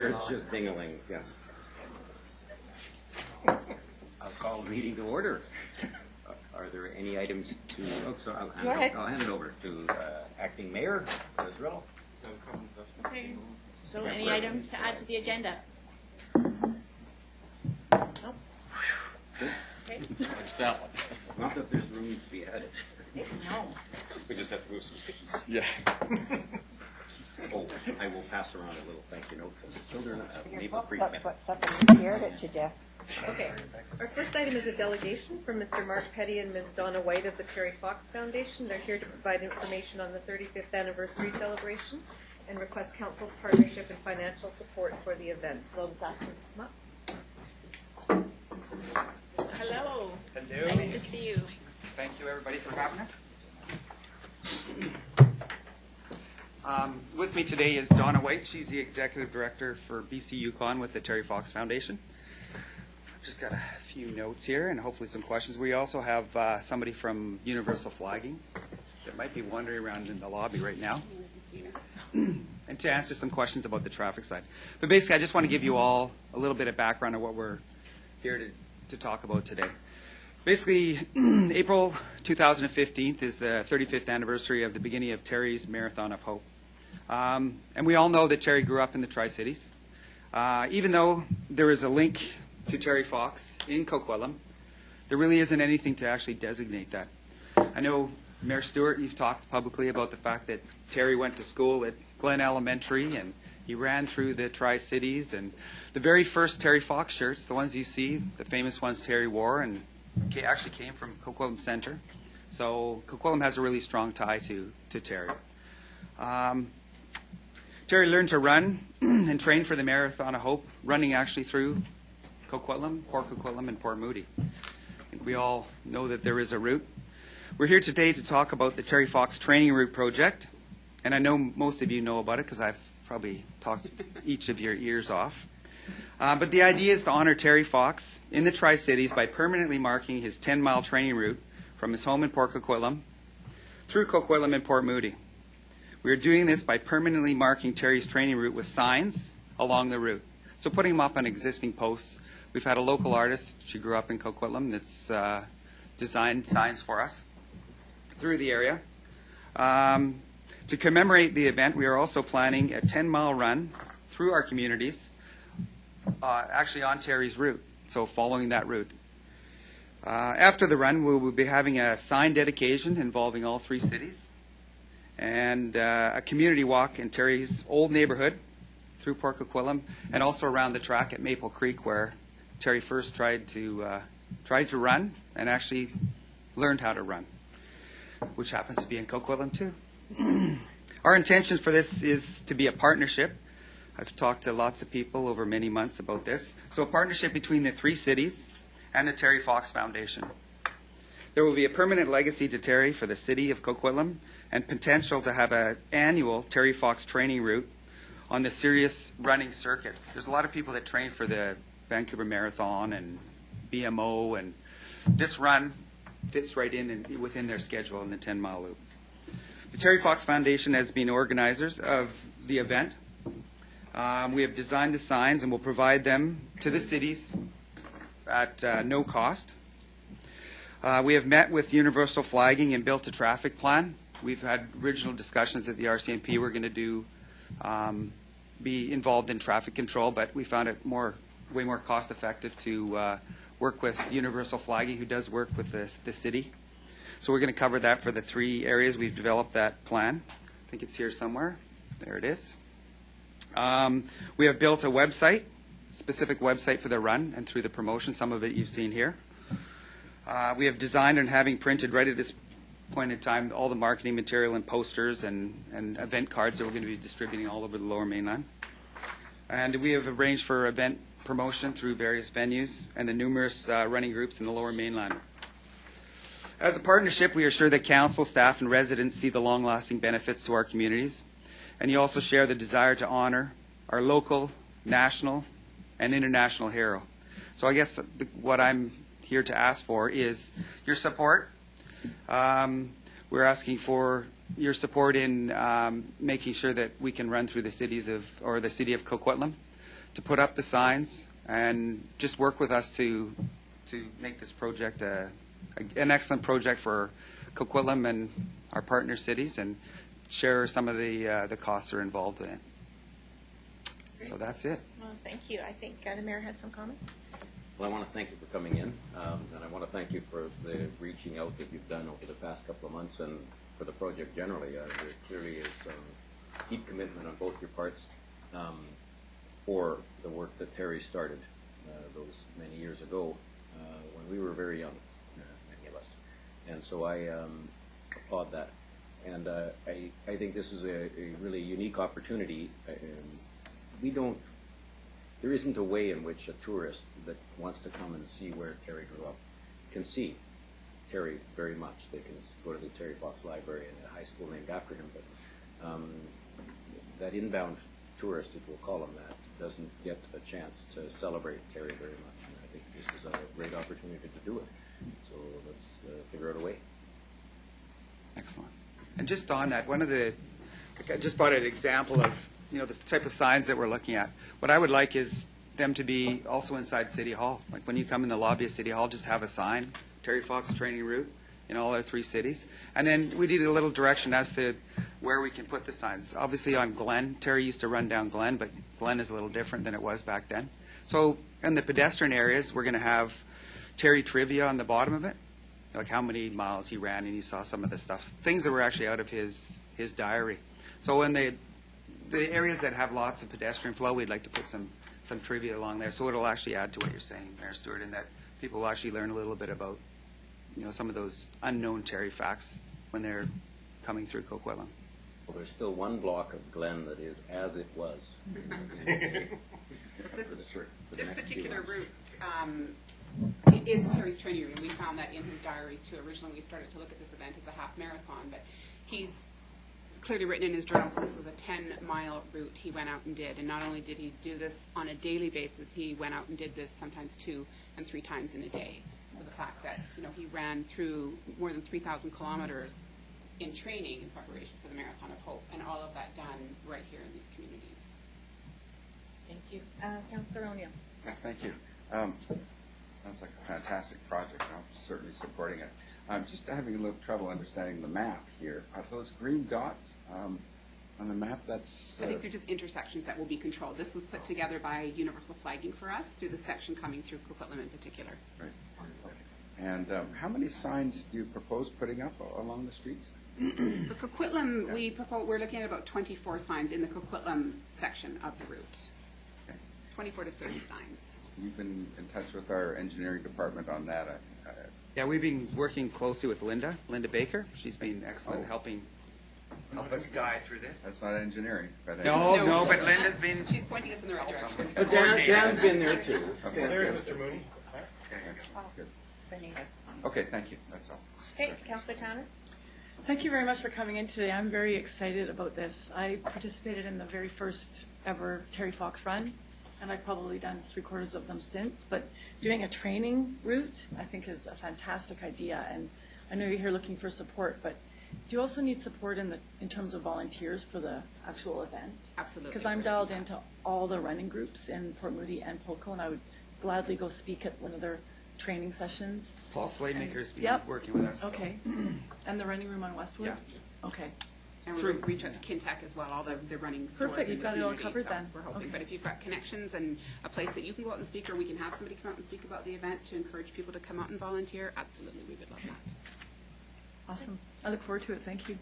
It's just ding-a-lings, yes. I'll call the meeting to order. Are there any items to, I'll hand it over to Acting Mayor, Israel. Okay. So any items to add to the agenda? Nope. Okay. It's that one. Not that there's room to be added. No. We just have to move some stickies. Yeah. Oh, I will pass around a little thank you note for the children of Maple Creek. Something scared it to death. Okay. Our first item is a delegation from Mr. Mark Petty and Ms. Donna White of the Terry Fox Foundation. They're here to provide information on the 35th anniversary celebration and request council's partnership and financial support for the event. Hello, Ms. Atkins. Come up. Hello. Hello. Nice to see you. Thank you, everybody, for having us. With me today is Donna White. She's the Executive Director for BC Yukon with the Terry Fox Foundation. I've just got a few notes here and hopefully some questions. We also have somebody from Universal Flagging that might be wandering around in the lobby right now. And to answer some questions about the traffic side. But basically, I just want to give you all a little bit of background on what we're here to talk about today. Basically, April 2015 is the 35th anniversary of the beginning of Terry's Marathon of Hope. And we all know that Terry grew up in the Tri-Cities. Even though there is a link to Terry Fox in Coquitlam, there really isn't anything to actually designate that. I know, Mayor Stewart, you've talked publicly about the fact that Terry went to school at Glen Elementary and he ran through the Tri-Cities. And the very first Terry Fox shirts, the ones you see, the famous ones Terry wore, and actually came from Coquitlam Centre. So Coquitlam has a really strong tie to Terry. Terry learned to run and train for the Marathon of Hope, running actually through Coquitlam, Port Coquitlam, and Port Moody. I think we all know that there is a route. We're here today to talk about the Terry Fox Training Route Project, and I know most of you know about it because I've probably talked each of your ears off. But the idea is to honor Terry Fox in the Tri-Cities by permanently marking his 10-mile training route from his home in Port Coquitlam through Coquitlam and Port Moody. We are doing this by permanently marking Terry's training route with signs along the route. So putting them up on existing posts. We've had a local artist, she grew up in Coquitlam, that's designed signs for us through the area. To commemorate the event, we are also planning a 10-mile run through our communities, actually on Terry's route, so following that route. After the run, we will be having a sign dedication involving all three cities and a community walk in Terry's old neighborhood through Port Coquitlam and also around the track at Maple Creek where Terry first tried to run and actually learned how to run, which happens to be in Coquitlam too. Our intention for this is to be a partnership. I've talked to lots of people over many months about this. So a partnership between the three cities and the Terry Fox Foundation. There will be a permanent legacy to Terry for the city of Coquitlam and potential to have an annual Terry Fox training route on the serious running circuit. There's a lot of people that train for the Vancouver Marathon and BMO, and this run fits right in within their schedule in the 10-mile loop. The Terry Fox Foundation has been organizers of the event. We have designed the signs and will provide them to the cities at no cost. We have met with Universal Flagging and built a traffic plan. We've had original discussions at the RCMP. We're going to be involved in traffic control, but we found it way more cost effective to work with Universal Flagging, who does work with the city. So we're going to cover that for the three areas. We've developed that plan. I think it's here somewhere. There it is. We have built a website, specific website for the run and through the promotion. Some of it you've seen here. We have designed and having printed right at this point in time all the marketing material and posters and event cards that we're going to be distributing all over the Lower Mainland. And we have arranged for event promotion through various venues and the numerous running groups in the Lower Mainland. As a partnership, we are sure that council, staff, and residents see the long-lasting benefits to our communities. And you also share the desire to honor our local, national, and international hero. So I guess what I'm here to ask for is your support. We're asking for your support in making sure that we can run through the city of Coquitlam. to put up the signs and just work with us to make this project an excellent project for Coquitlam and our partner cities, and share some of the costs that are involved in it. So that's it. Well, thank you. I think the mayor has some comment. Well, I want to thank you for coming in, and I want to thank you for the reaching out that you've done over the past couple of months, and for the project generally. There clearly is deep commitment on both your parts for the work that Terry started those many years ago when we were very young, many of us. And so I applaud that. And I think this is a really unique opportunity. There isn't a way in which a tourist that wants to come and see where Terry grew up can see Terry very much. They can go to the Terry Fox Library and a high school named after him, but that inbound tourist, if we'll call him that, doesn't get a chance to celebrate Terry very much. And I think this is a great opportunity to do it. So let's figure out a way. Excellent. And just on that, I just brought an example of the type of signs that we're looking at. What I would like is them to be also inside City Hall. Like when you come in the lobby of City Hall, just have a sign, Terry Fox training route in all our 3 cities. And then we need a little direction as to where we can put the signs. Obviously on Glen, Terry used to run down Glen, but Glen is a little different than it was back then. So in the pedestrian areas, we're going to have Terry trivia on the bottom of it, like how many miles he ran, and you saw some of the stuff, things that were actually out of his diary. So in the areas that have lots of pedestrian flow, we'd like to put some trivia along there. So it'll actually add to what you're saying, Mayor Stewart, in that people will actually learn a little bit about some of those unknown Terry facts when they're coming through Coquitlam. Well, there's still one block of Glen that is as it was. This particular route is Terry's training route. We found that in his diaries too. Originally we started to look at this event as a half marathon, but he's clearly written in his journals that this was a 10-mile route he went out and did. And not only did he do this on a daily basis, he went out and did this sometimes 2 and 3 times in a day. So the fact that he ran through more than 3,000 kilometers in training in preparation for the Marathon of Hope, and all of that done right here in these communities. Thank you. Councillor O'Neill. Yes, thank you. Sounds like a fantastic project. I'm certainly supporting it. I'm just having a little trouble understanding the map here. Are those green dots on the map? That's I think they're just intersections that will be controlled. This was put together by Universal Flagging for us through the section coming through Coquitlam in particular. Right. Okay. And how many signs do you propose putting up along the streets? For Coquitlam, we're looking at about 24 signs in the Coquitlam section of the route. Okay. 24 to 30 signs. You've been in touch with our engineering department on that. Yeah, we've been working closely with Linda Baker. She's been excellent helping us guide through this. That's not engineering. But No, but Linda's been... She's pointing us in the right direction. But Dan's been there too. Okay, There's good. Mr. Mooney. Excellent. Good. Benita. Okay, thank you. That's all. Okay, Councillor Tanner. Thank you very much for coming in today. I'm very excited about this. I participated in the very first ever Terry Fox run, and I've probably done 3/4 of them since. But doing a training route, I think, is a fantastic idea. And I know you're here looking for support, but do you also need support in terms of volunteers for the actual event? Absolutely. Because I'm dialed into all the running groups in Port Moody and Poco, and I would gladly go speak at one of their training sessions. Paul Slademaker's been Yep. working with us. Okay. And the running room on Westwood? Yeah. Okay. And we'll reach out to Kintec as well, all the running stores. Perfect. in You've the got it all community, covered so then. We're hoping. Okay. But if you've got connections and a place that you can go out and speak, or we can have somebody come out and speak about the event to encourage people to come out and volunteer, absolutely, we would love that. Awesome. I look forward to it. Thank you.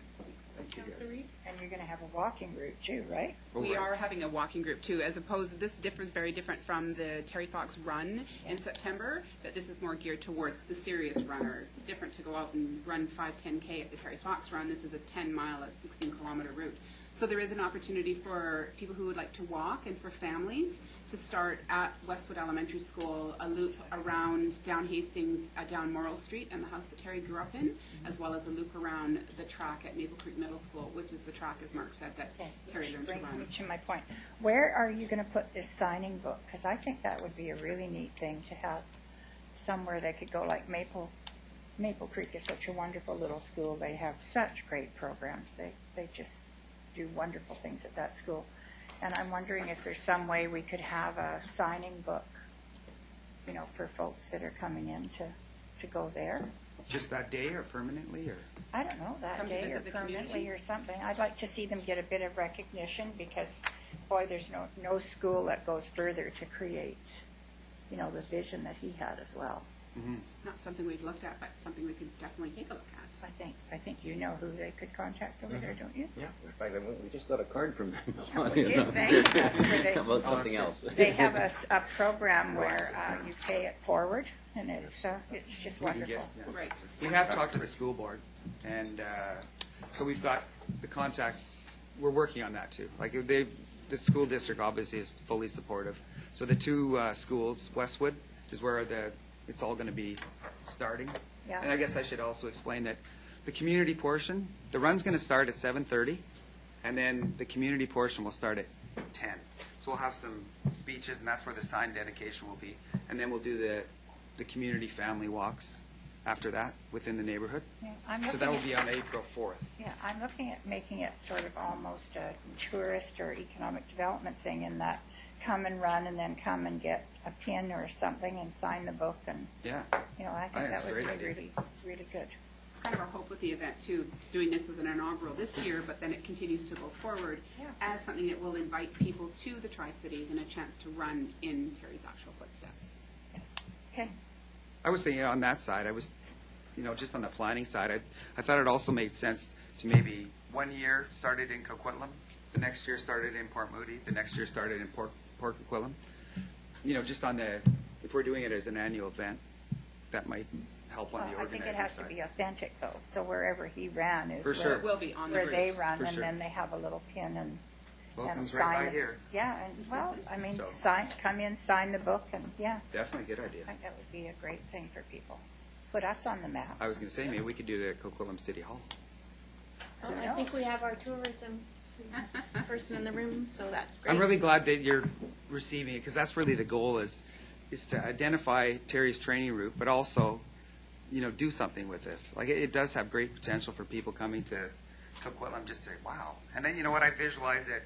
Councillor Reid. And you're going to have a walking route too, right? We are having a walking group too, as opposed, this differs very different from the Terry Fox run in September, that this is more geared towards the serious runner. It's different to go out and run 5-10K at the Terry Fox run. This is a 10-mile, 16-kilometer route. So there is an opportunity for people who would like to walk and for families to start at Westwood Elementary School, a loop around down Hastings, down Morrill Street and the house that Terry grew up in, as well as a loop around the track at Maple Creek Middle School, which is the track, as Mark said, that Terry Which learned to brings run. me to my point. Where are you going to put this signing book? Because I think that would be a really neat thing to have somewhere they could go, like Maple Creek is such a wonderful little school. They have such great programs. They just do wonderful things at that school. And I'm wondering if there's some way we could have a signing book, you know, for folks that are coming in to go there. Just that day or permanently, or? I don't know, that Come to day or visit the permanently community? or something. I'd like to see them get a bit of recognition because, boy, there's no school that goes further to create, you know, the vision that he had as well. Not something we've looked at, but something we could definitely take a look at. I think you know who they could contact over there, don't you? Yeah, in fact, we just got a card from them. We did, thank you. That's where About Oh, something that's else. they have a program where you pay it forward, and it's just We can wonderful. get- yeah. Right. We have talked to the school board, and so we've got the contacts. We're working on that too. Like the school district obviously is fully supportive. So the two schools, Westwood is where it's all going to be starting. Yeah. And I guess I should also explain that the community portion, the run's going to start at 7:30, and then the community portion will start at 10. So we'll have some speeches, and that's where the sign dedication will be. And then we'll do the community family walks after that within the neighborhood. Yeah, I'm So looking that will at- be on April 4th. Yeah, I'm looking at making it sort of almost a tourist or economic development thing in that come and run and then come and get a pin or something and sign the book and, Yeah. you know, I think think that's that a would great be idea. really, really good. It's kind of our hope with the event too, doing this as an inaugural this year, but then it continues to go forward Yeah. as something that will invite people to the Tri-Cities and a chance to run in Terry's actual footsteps. Okay, I was thinking on that side, just on the planning side, I thought it also made sense to maybe one year started in Coquitlam, the next year started in Port Moody, the next year started in Port Coquitlam. Just on if we're doing it as an annual event, that might help on the well, I think organizing it has to side. be authentic though, so wherever he ran is For where, sure. It will be on the where they roofs. run, For and sure. then they have a little pin and Welcome's sign right by it. here. Yeah, and well, I mean, So- come in, sign the book, and yeah, Definitely a good idea. I think that would be a great thing for people. Put us on the map. I was going to say, maybe we could do that at Coquitlam City Hall. Well, I think we have our tourism person in the room, so that's great. I'm really glad that you're receiving it, because that's really the goal is to identify Terry's training route, but also, do something with this. Like, it does have great potential for people coming to Coquitlam just to say, wow. And then, you know what, I visualize it,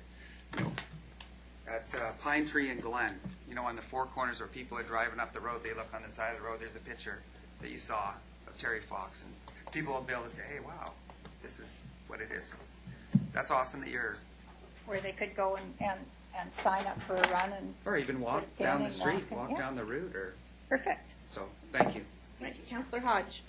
at Pine Tree and Glen, on the four corners where people are driving up the road, they look on the side of the road, there's a picture that you saw of Terry Fox, and people will be able to say, hey, wow, this is what it is. That's awesome that you're, Where they could go and sign up for a run and, or even walk Put a pin down the and street, walk walk and- yeah. down the route, or, perfect. so, thank you. Thank you, Councillor Hodge.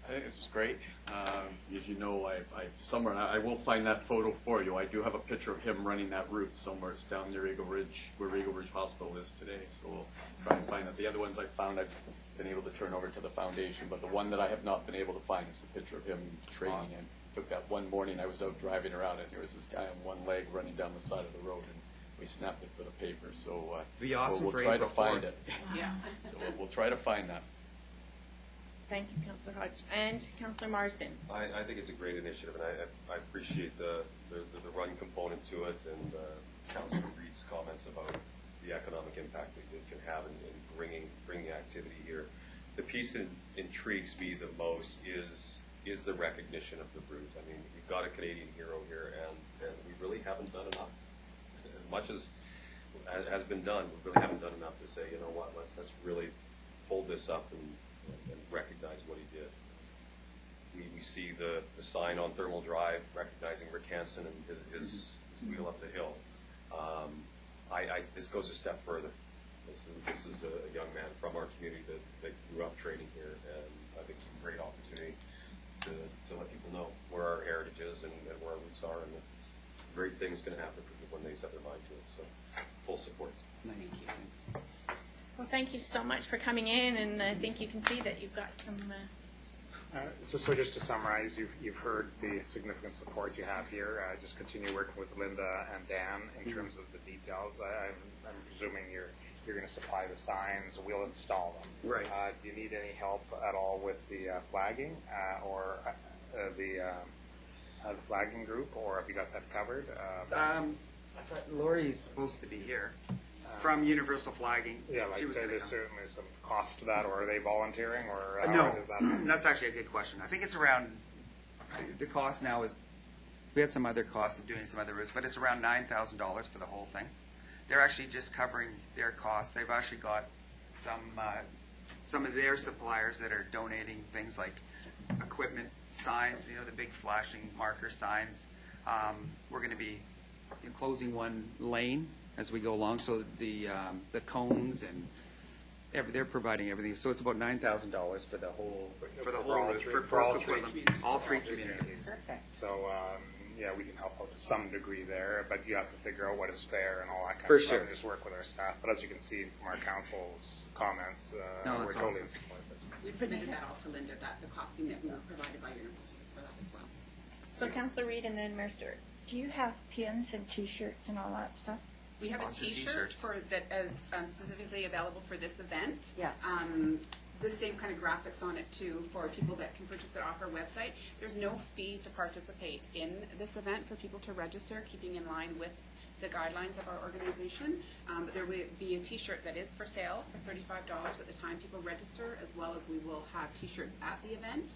I think this is great. As you know, somewhere, I will find that photo for you. I do have a picture of him running that route somewhere. It's down near Eagle Ridge, where Eagle Ridge Hospital is today. So we'll try and find it. The other ones I found, I've been able to turn over to the foundation. But the one that I have not been able to find is the picture of him training. Awesome. And took that one morning. I was out driving around, and there was this guy on one leg running down the side of the road, and we snapped it for the paper. So Be awesome we'll for try April to find 4th. it. Yeah. So we'll try to find that. Thank you, Councillor Hodge. And Councillor Marsden. I think it's a great initiative, and I appreciate the run component to it, and Councilor Reed's comments about the economic impact that it can have in bringing activity here. The piece that intrigues me the most is the recognition of the route. I mean, we've got a Canadian hero here, and we really haven't done enough. As much as has been done, we really haven't done enough to say, you know what, let's really hold this up and recognize what he did. We see the sign on Thermal Drive recognizing Rick Hansen and his wheel up the hill. This goes a step further. This is a young man from our community that grew up training here, and I think it's a great opportunity to let people know where our heritage is and where our roots are, and the great things going to happen for people when they set their mind to it. So full support. Nice. Thanks. Well, thank you so much for coming in, and I think you can see that you've got some. So just to summarize, you've heard the significant support you have here. Just continue working with Linda and Dan in terms of the details. I'm presuming you're going to supply the signs. We'll install them. Right. Do you need any help at all with the flagging or the flagging group, or have you got that covered? I thought Lori's supposed to be here from Universal Flagging. Yeah, like She was gonna there's come. certainly some cost to that, or are they volunteering, or No, is that? that's actually a good question. I think it's around, the cost now is We had some other costs of doing some other routes, but it's around $9,000 for the whole thing. They're actually just covering their costs. They've actually got some of their suppliers that are donating things like equipment, signs, the big flashing marker signs. We're going to be enclosing one lane as we go along, so the cones and they're providing everything. So it's about $9,000 for the whole route for all three communities. Perfect. So, yeah, we can help out to some degree there, but you have to figure out what is fair and all that kind For of stuff, sure. and just work with our staff. But as you can see from our council's comments, No, we're that's totally awesome. in support of this. We've submitted that all to Linda, the costing that we were provided by Universal for that as well. So Councillor Reid and then Mayor Stewart. Do you have pins and T-shirts and all that stuff? We have a Lots of T-shirt t-shirts. that is specifically available for this event. Yeah. The same kind of graphics on it too for people that can purchase it off our website. There's no fee to participate in this event for people to register, keeping in line with the guidelines of our organization. But there will be a T-shirt that is for sale for $35 at the time people register, as well as we will have T-shirts at the event.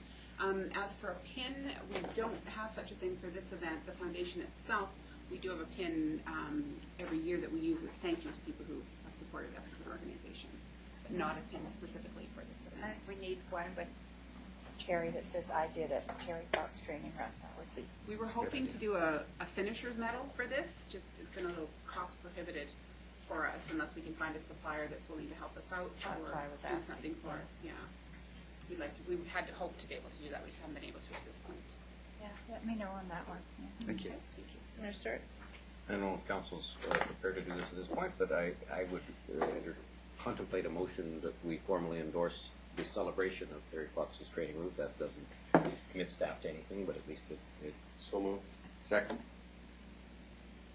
As for a pin, we don't have such a thing for this event. The foundation itself, we do have a pin every year that we use as thank you to people who have supported us as an organization, but not a pin specifically for this I event. think we need one with Terry that says, I did it, Terry Fox Training Run. That would be. We were hoping to do a finisher's medal for this, just it's been a little cost prohibited for us unless we can find a supplier that's willing to help us out That's or why I was do asking. something for us, yeah. We had to hope to be able to do that, we just haven't been able to at this point. Yeah, let me know on that one. Yeah. Thank you. Thank you. Mayor Stewart. I don't know if council's prepared to do this at this point, but I would contemplate a motion that we formally endorse the celebration of Terry Fox's training route. That doesn't commit staff to anything, but at least it So moved. Second.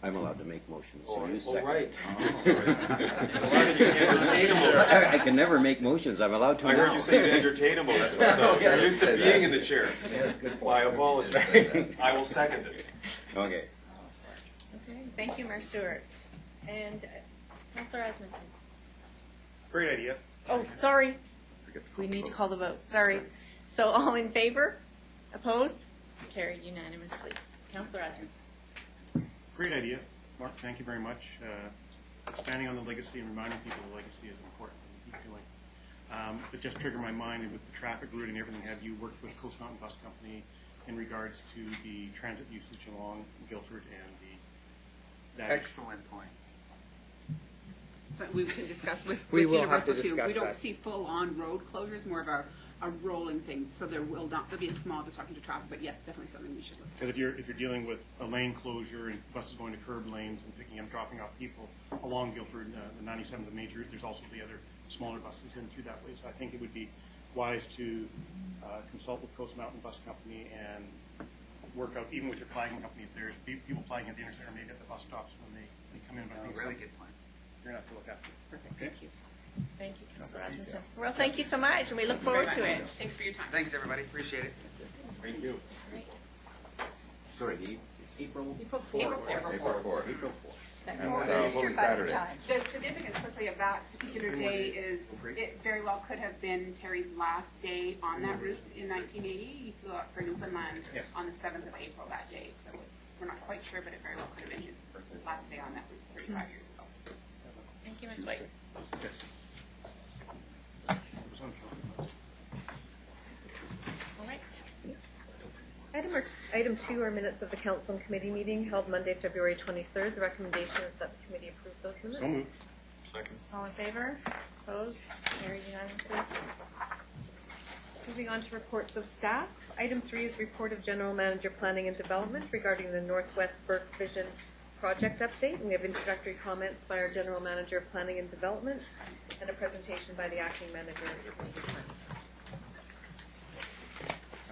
I'm allowed to make motions. So Oh, you oh, second. right. I can never make motions. I'm allowed to I now. heard you say entertain a motion, so you're used to being in the chair. My apologies. I will second it. Okay. Okay. Thank you, Mayor Stewart. And Councillor Asmundson. Great idea. Oh, sorry. We need to call the vote. Sorry. So all in favor? Opposed? Carried unanimously. Councillor Asmundson. Great idea, Mark. Thank you very much. Expanding on the legacy and reminding people the legacy is important. And keep doing. It just triggered my mind with the traffic route and everything. Have you worked with Coast Mountain Bus Company in regards to the transit usage along Guildford and that Excellent point. So we can discuss with We will have to Universal too. discuss We don't that. see full-on road closures, more of a rolling thing, so there'll be a small disruption to traffic, but yes, definitely something we should look at. Because if you're dealing with a lane closure and buses going to curb lanes and picking up, dropping off people along Guildford, the 97 is a major route. There's also the other smaller buses in through that way. So I think it would be wise to consult with Coast Mountain Bus Company and work out, even with your flagging company, if there's people flagging at the intersection, maybe at the bus stops when they come in. But I think Really some- good point. you're going to have to look after. Perfect, thank you. Thank you, Councillor Asmundson. Well, thank you so much, and we look forward to it. Thanks for your time. Thanks, everybody. Appreciate it. Thank you. Sorry, it's April? April 4th. April 4th. April 4th. That's Easter Holy by the Saturday. time. The significance quickly of that particular day is it very well could have been Terry's last day on that route in 1980. He flew out for Newfoundland Yes. on the 7th of April that day, so we're not quite sure, but it very well could have been his last day on that route 35 years ago. Thank you, Ms. White. Yes. All right. Item 2 are minutes of the council and committee meeting held Monday, February 23rd. The recommendation is that the committee approve those minutes. So moved. Second. All in favor? Opposed? Carried unanimously. Moving on to reports of staff. Item 3 is report of General Manager Planning and Development regarding the Northwest Burke Vision project update. And we have introductory comments by our General Manager of Planning and Development and a presentation by the Acting Manager of Community Planning.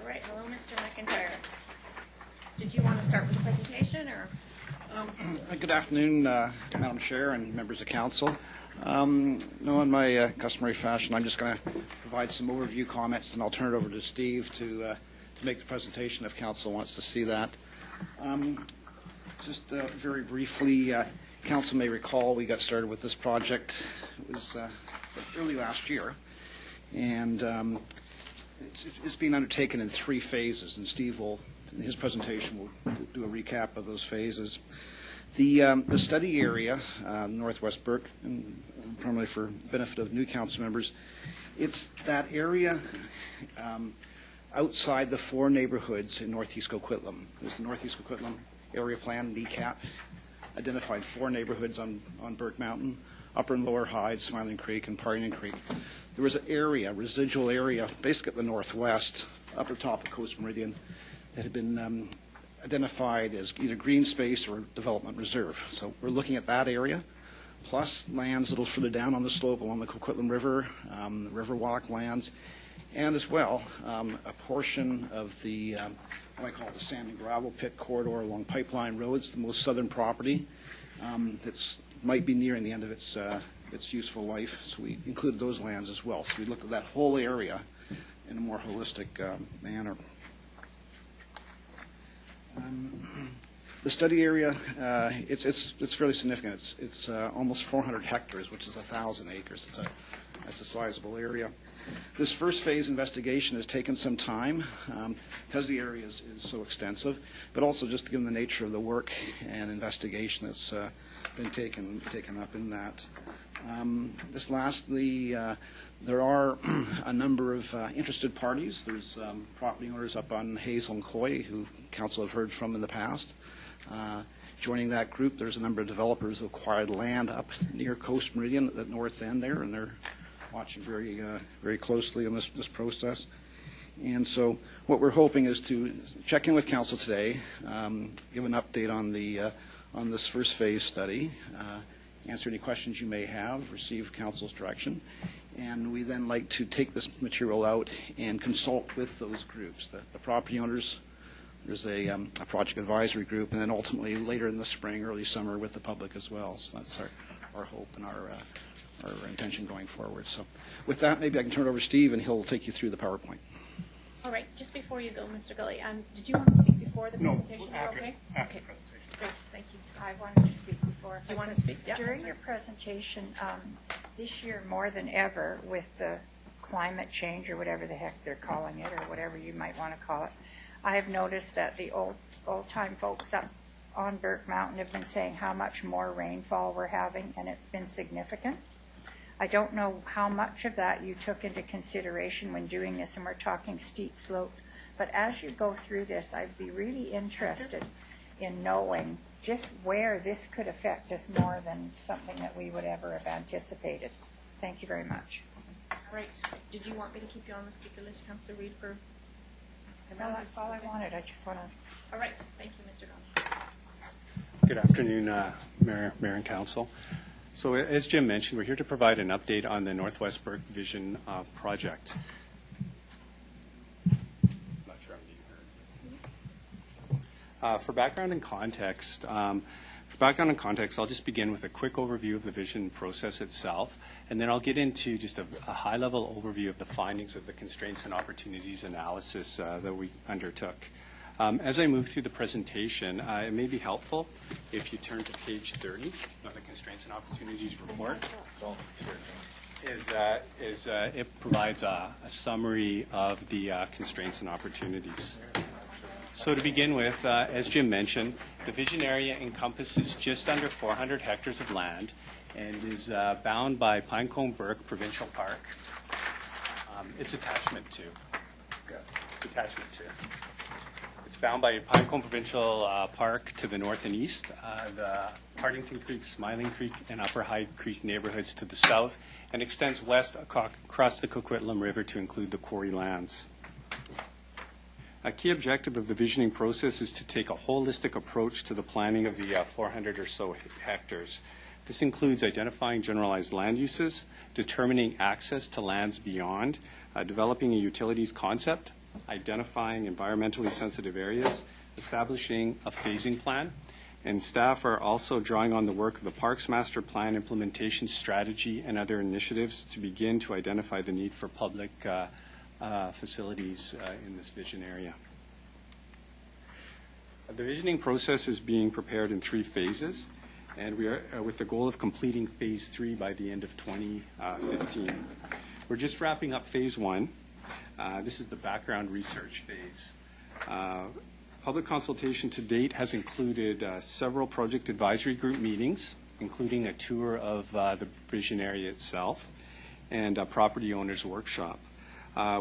All right. Hello, Mr. McIntyre. Did you want to start with the presentation, or? Good afternoon, Madam Chair and members of council. In my customary fashion, I'm just going to provide some overview comments, and I'll turn it over to Steve to make the presentation if council wants to see that. Just very briefly, council may recall we got started with this project. It was early last year, and it's being undertaken in 3 phases, and Steve will, in his presentation, will do a recap of those phases. The study area, Northwest Burke, and primarily for benefit of new council members, it's that area outside the 4 neighborhoods in Northeast Coquitlam. There's the Northeast Coquitlam Area Plan, NECAP, identified 4 neighborhoods on Burke Mountain, Upper and Lower Hyde, Smiling Creek, and Parting Creek. There was an area, residual area, basically at the northwest, upper top of Coast Meridian, that had been identified as either green space or development reserve. So we're looking at that area, plus lands a little further down on the slope along the Coquitlam River, the Riverwalk lands, and as well a portion of the what I call the sand and gravel pit corridor along Pipeline Road. It's the most southern property that's might be nearing the end of its useful life. So we included those lands as well. So we looked at that whole area in a more holistic manner. The study area, it's fairly significant. It's almost 400 hectares, which is 1,000 acres. That's a sizable area. This first phase investigation has taken some time because the area is so extensive, but also just given the nature of the work and investigation that's been taken up in that. Just lastly, there are a number of interested parties. There's property owners up on Hazel and Coy, who council have heard from in the past. Joining that group, there's a number of developers who acquired land up near Coast Meridian at the north end there, and they're watching very closely on this process. And so what we're hoping is to check in with council today, give an update on this first phase study, answer any questions you may have, receive council's direction, and we then like to take this material out and consult with those groups, the property owners. There's a project advisory group, and then ultimately later in the spring, early summer with the public as well. So that's our hope and our intention going forward. So with that, maybe I can turn it over to Steve, and he'll take you through the PowerPoint. All right. Just before you go, Mr. Gully, did you want to speak before the presentation? No, after okay? the Okay. presentation. Great. Thank you. I wanted to speak before. You want to speak? Yeah. During your presentation, this year more than ever, with the climate change or whatever the heck they're calling it, or whatever you might want to call it, I have noticed that the old-time folks up on Burke Mountain have been saying how much more rainfall we're having, and it's been significant. I don't know how much of that you took into consideration when doing this, and we're talking steep slopes, but as you go through this, I'd be really interested in knowing just where this could affect us more than something that we would ever have anticipated. Thank you very much. All right. Did you want me to keep you on the speaker list, Councillor Reid, for... No, that's all I wanted. I just want to... All right. Thank you, Mr. Gully. Good afternoon, Mayor and Council. So as Jim mentioned, we're here to provide an update on the Northwest Burke Vision project. Not sure I'm being heard. For background and context, I'll just begin with a quick overview of the vision process itself, and then I'll get into just a high-level overview of the findings of the constraints and opportunities analysis that we undertook. As I move through the presentation, it may be helpful if you turn to page 30 of the Constraints and Opportunities report. It provides a summary of the constraints and opportunities. So to begin with, as Jim mentioned, the vision area encompasses just under 400 hectares of land and is bound by Pinecone Burke Provincial Park. It's attachment 2. It's bound by Pinecone Provincial Park to the north and east, the Partington Creek, Smiling Creek, and Upper Hyde Creek neighborhoods to the south, and extends west across the Coquitlam River to include the quarry lands. A key objective of the visioning process is to take a holistic approach to the planning of the 400 or so hectares. This includes identifying generalized land uses, determining access to lands beyond, developing a utilities concept, identifying environmentally sensitive areas, establishing a phasing plan, and staff are also drawing on the work of the Parks Master Plan implementation strategy and other initiatives to begin to identify the need for public facilities in this vision area. The visioning process is being prepared in 3 phases, and we are with the goal of completing phase 3 by the end of 2015. We're just wrapping up phase 1, This is the background research phase. Public consultation to date has included several project advisory group meetings, including a tour of the vision area itself and a property owners workshop.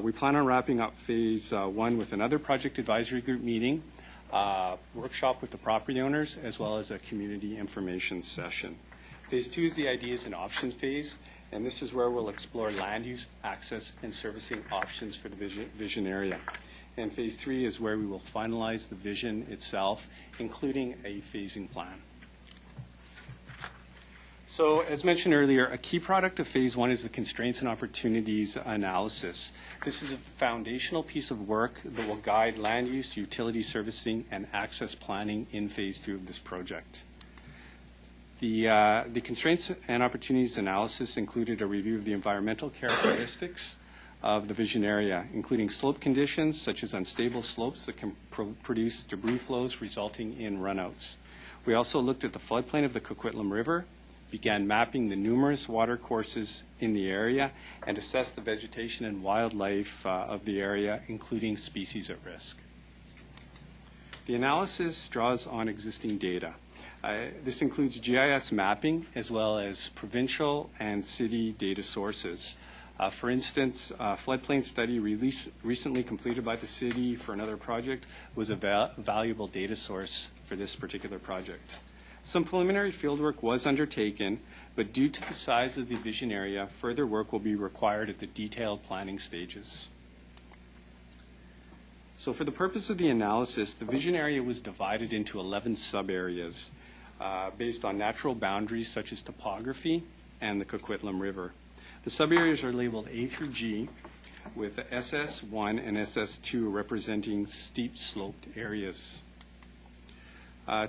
We plan on wrapping up phase 1 with another project advisory group meeting, workshop with the property owners, as well as a community information session. Phase 2 is the ideas and options phase, and this is where we'll explore land use, access, and servicing options for the vision area. And phase 3 is where we will finalize the vision itself, including a phasing plan. So, as mentioned earlier, a key product of phase 1 is the constraints and opportunities analysis. This is a foundational piece of work that will guide land use, utility servicing, and access planning in phase 2 of this project. The constraints and opportunities analysis included a review of the environmental characteristics of the vision area, including slope conditions such as unstable slopes that can produce debris flows resulting in runouts. We also looked at the floodplain of the Coquitlam River, began mapping the numerous water courses in the area, and assessed the vegetation and wildlife of the area, including species at risk. The analysis draws on existing data. This includes GIS mapping as well as provincial and city data sources. For instance, a floodplain study recently completed by the city for another project was a valuable data source for this particular project. Some preliminary fieldwork was undertaken, but due to the size of the vision area, further work will be required at the detailed planning stages. So for the purpose of the analysis, the vision area was divided into 11 sub-areas based on natural boundaries such as topography and the Coquitlam River. The sub-areas are labeled A through G, with SS1 and SS2 representing steep sloped areas.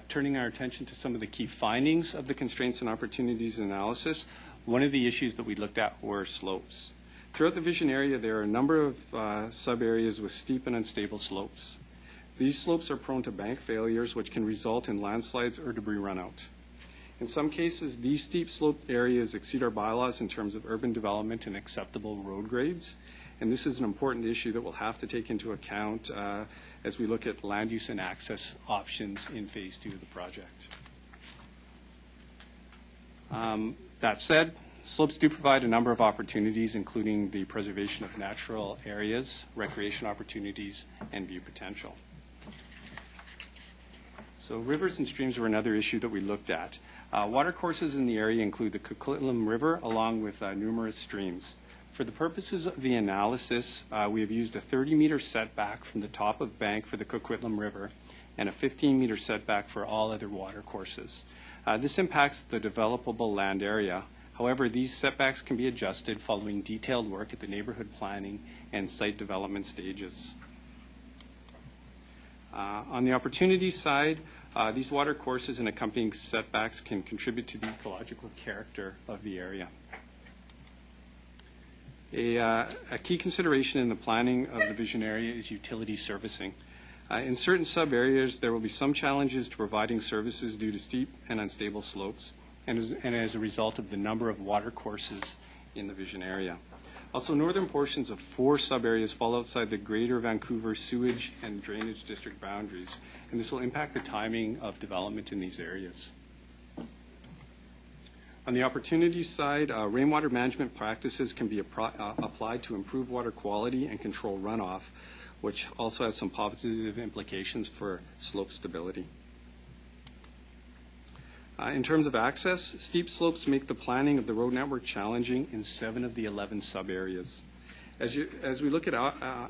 Turning our attention to some of the key findings of the constraints and opportunities analysis, one of the issues that we looked at were slopes. Throughout the vision area, there are a number of sub-areas with steep and unstable slopes. These slopes are prone to bank failures, which can result in landslides or debris runout. In some cases, these steep sloped areas exceed our bylaws in terms of urban development and acceptable road grades, and this is an important issue that we'll have to take into account as we look at land use and access options in phase 2 of the project. That said, slopes do provide a number of opportunities, including the preservation of natural areas, recreation opportunities, and view potential. So rivers and streams were another issue that we looked at. Water courses in the area include the Coquitlam River along with numerous streams. For the purposes of the analysis, we have used a 30-meter setback from the top of bank for the Coquitlam River and a 15-meter setback for all other water courses. This impacts the developable land area. However, these setbacks can be adjusted following detailed work at the neighborhood planning and site development stages. On the opportunity side, these water courses and accompanying setbacks can contribute to the ecological character of the area. A key consideration in the planning of the vision area is utility servicing. In certain sub-areas, there will be some challenges to providing services due to steep and unstable slopes and as a result of the number of water courses in the vision area. Also, northern portions of 4 sub-areas fall outside the Greater Vancouver sewage and drainage district boundaries, and this will impact the timing of development in these areas. On the opportunity side, rainwater management practices can be applied to improve water quality and control runoff, which also has some positive implications for slope stability. In terms of access, steep slopes make the planning of the road network challenging in 7 of the 11 sub-areas. As we look at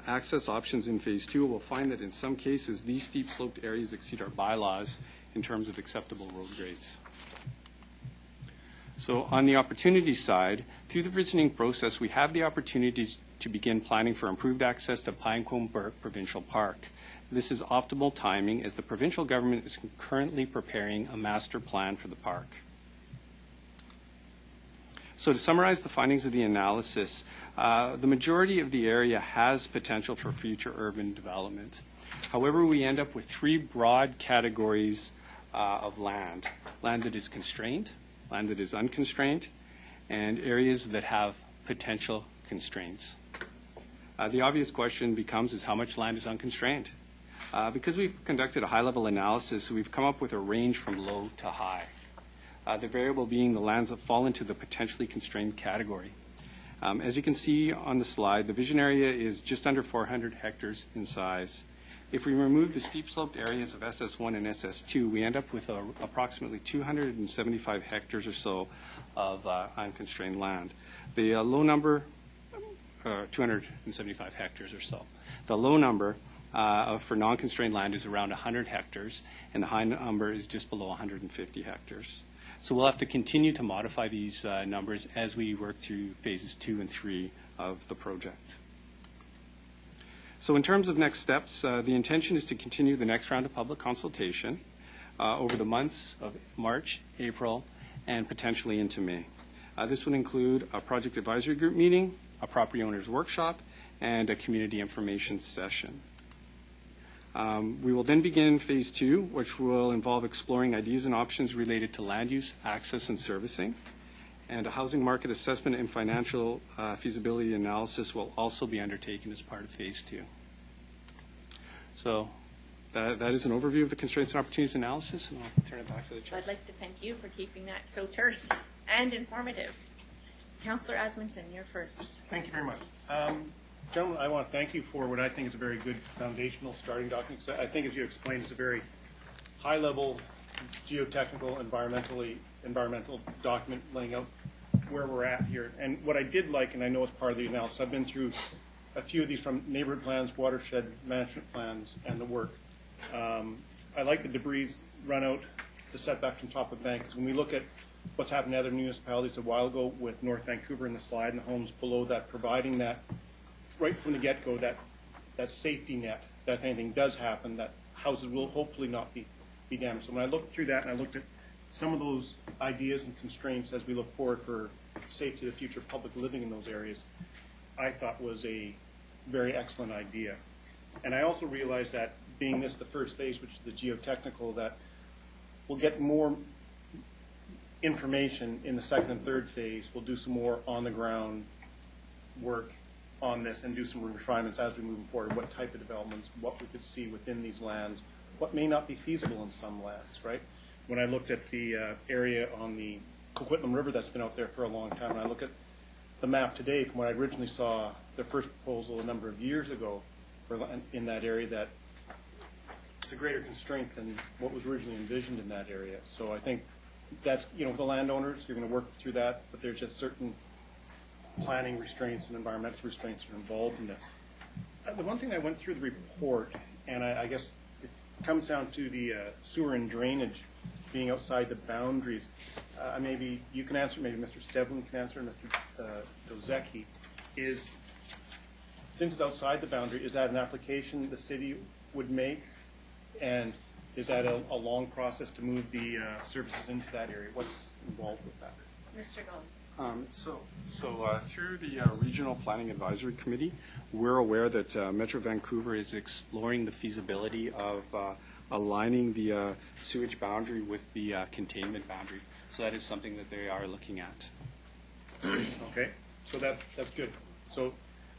access options in Phase 2, we'll find that in some cases, these steep sloped areas exceed our bylaws in terms of acceptable road grades. So on the opportunity side, through the visioning process, we have the opportunity to begin planning for improved access to Burke Provincial Park. This is optimal timing as the provincial government is currently preparing a master plan for the park. So to summarize the findings of the analysis, the majority of the area has potential for future urban development. However, we end up with 3 broad categories of land. Land that is constrained, land that is unconstrained, and areas that have potential constraints. The obvious question becomes is how much land is unconstrained? Because we've conducted a high-level analysis, we've come up with a range from low to high. The variable being the lands that fall into the potentially constrained category. As you can see on the slide, the vision area is just under 400 hectares in size. If we remove the steep-sloped areas of SS1 and SS2, we end up with approximately 275 hectares or so of unconstrained land. The low number, 275 hectares or so. The low number for non-constrained land is around 100 hectares, and the high number is just below 150 hectares. So we'll have to continue to modify these numbers as we work through phases 2 and 3 of the project. So in terms of next steps, the intention is to continue the next round of public consultation over the months of March, April, and potentially into May. This would include a project advisory group meeting, a property owners workshop, and a community information session. We will then begin phase 2, which will involve exploring ideas and options related to land use, access, and servicing. And a housing market assessment and financial feasibility analysis will also be undertaken as part of phase 2. So that is an overview of the constraints and opportunities analysis, and I'll turn it back to the chair. I'd like to thank you for keeping that so terse and informative. Councillor Asmundson, you're first. Thank you very much. Gentlemen, I want to thank you for what I think is a very good foundational starting document. So I think, as you explained, it's a very high-level geotechnical, environmental document laying out where we're at here. And what I did like, and I know it's part of the analysis, I've been through a few of these from neighborhood plans, watershed management plans, and the work. I like the debris run out, the setback from top of bank, because when we look at what's happened in other municipalities a while ago with North Vancouver in the slide and the homes below that, providing that right from the get-go, that safety net, that if anything does happen, that houses will hopefully not be damaged. So when I looked through that and I looked at some of those ideas and constraints as we look forward for safety of the future public living in those areas, I thought was a very excellent idea. And I also realized that being this the first phase, which is the geotechnical, that we'll get more information in the second and third phase. We'll do some more on-the-ground work on this and do some refinements as we move forward, what type of developments, what we could see within these lands, what may not be feasible in some lands, right? When I looked at the area on the Coquitlam River that's been out there for a long time, and I look at the map today from what I originally saw the first proposal a number of years ago in that area, that it's a greater constraint than what was originally envisioned in that area. So I think that's, the landowners, you're going to work through that, but there's just certain planning restraints and environmental restraints are involved in this. The one thing I went through the report, and I guess it comes down to the sewer and drainage being outside the boundaries. Maybe you can answer, maybe Mr. Stevlin can answer, Mr. Dozecki, is, since it's outside the boundary, is that an application the city would make? And is that a long process to move the services into that area? What's involved with that? Mr. Gold. Through the Regional Planning Advisory Committee, we're aware that Metro Vancouver is exploring the feasibility of aligning the sewage boundary with the containment boundary. So that is something that they are looking at. Okay, so that's good. So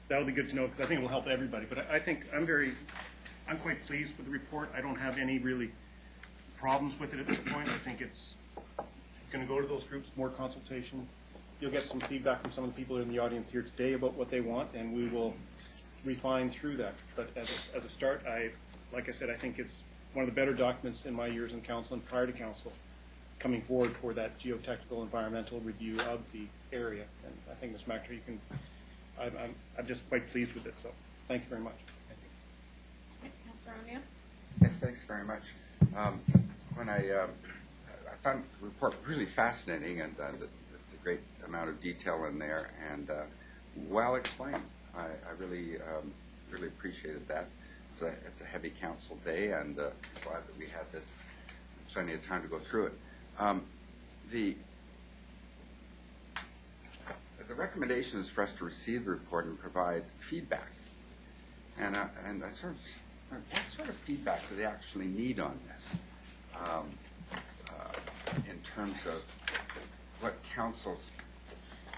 that'll be good to know, because I think it will help everybody. But I think I'm quite pleased with the report. I don't have any really problems with it at this point. I think it's going to go to those groups, more consultation. You'll get some feedback from some of the people in the audience here today about what they want, and we will refine through that. But as a start, like I said, I think it's one of the better documents in my years in council and prior to council coming forward for that geotechnical environmental review of the area. And I think, Ms. McIntyre, I'm just quite pleased with it. So thank you very much. Councillor O'Neill? Yes, thanks very much. When I found the report really fascinating, and the great amount of detail in there, and well explained. I really appreciated that. It's a heavy council day, and glad that we had this plenty of time to go through it. The recommendation is for us to receive the report and provide feedback. And I sort of, what sort of feedback do they actually need on this? In terms of what council's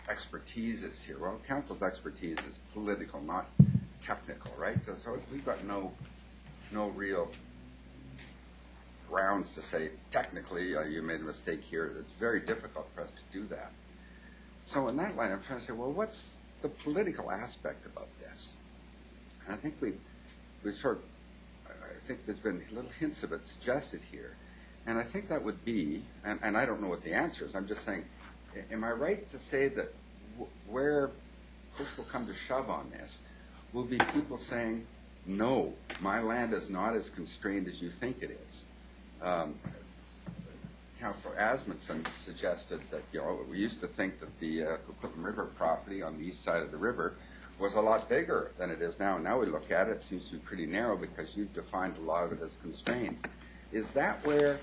expertise is here. Well, council's expertise is political, not technical, right? So we've got no real grounds to say technically you made a mistake here. It's very difficult for us to do that. So in that line, I'm trying to say, well, what's the political aspect about this? And I think we sort of, I think there's been little hints of it suggested here. And I think that would be, and I don't know what the answer is, I'm just saying, am I right to say that where push will come to shove on this will be people saying, no, my land is not as constrained as you think it is. Councillor Asmundson suggested that, we used to think that the Coquitlam River property on the east side of the river was a lot bigger than it is now. Now we look at it, it seems to be pretty narrow because you've defined a lot of it as constrained. Is that where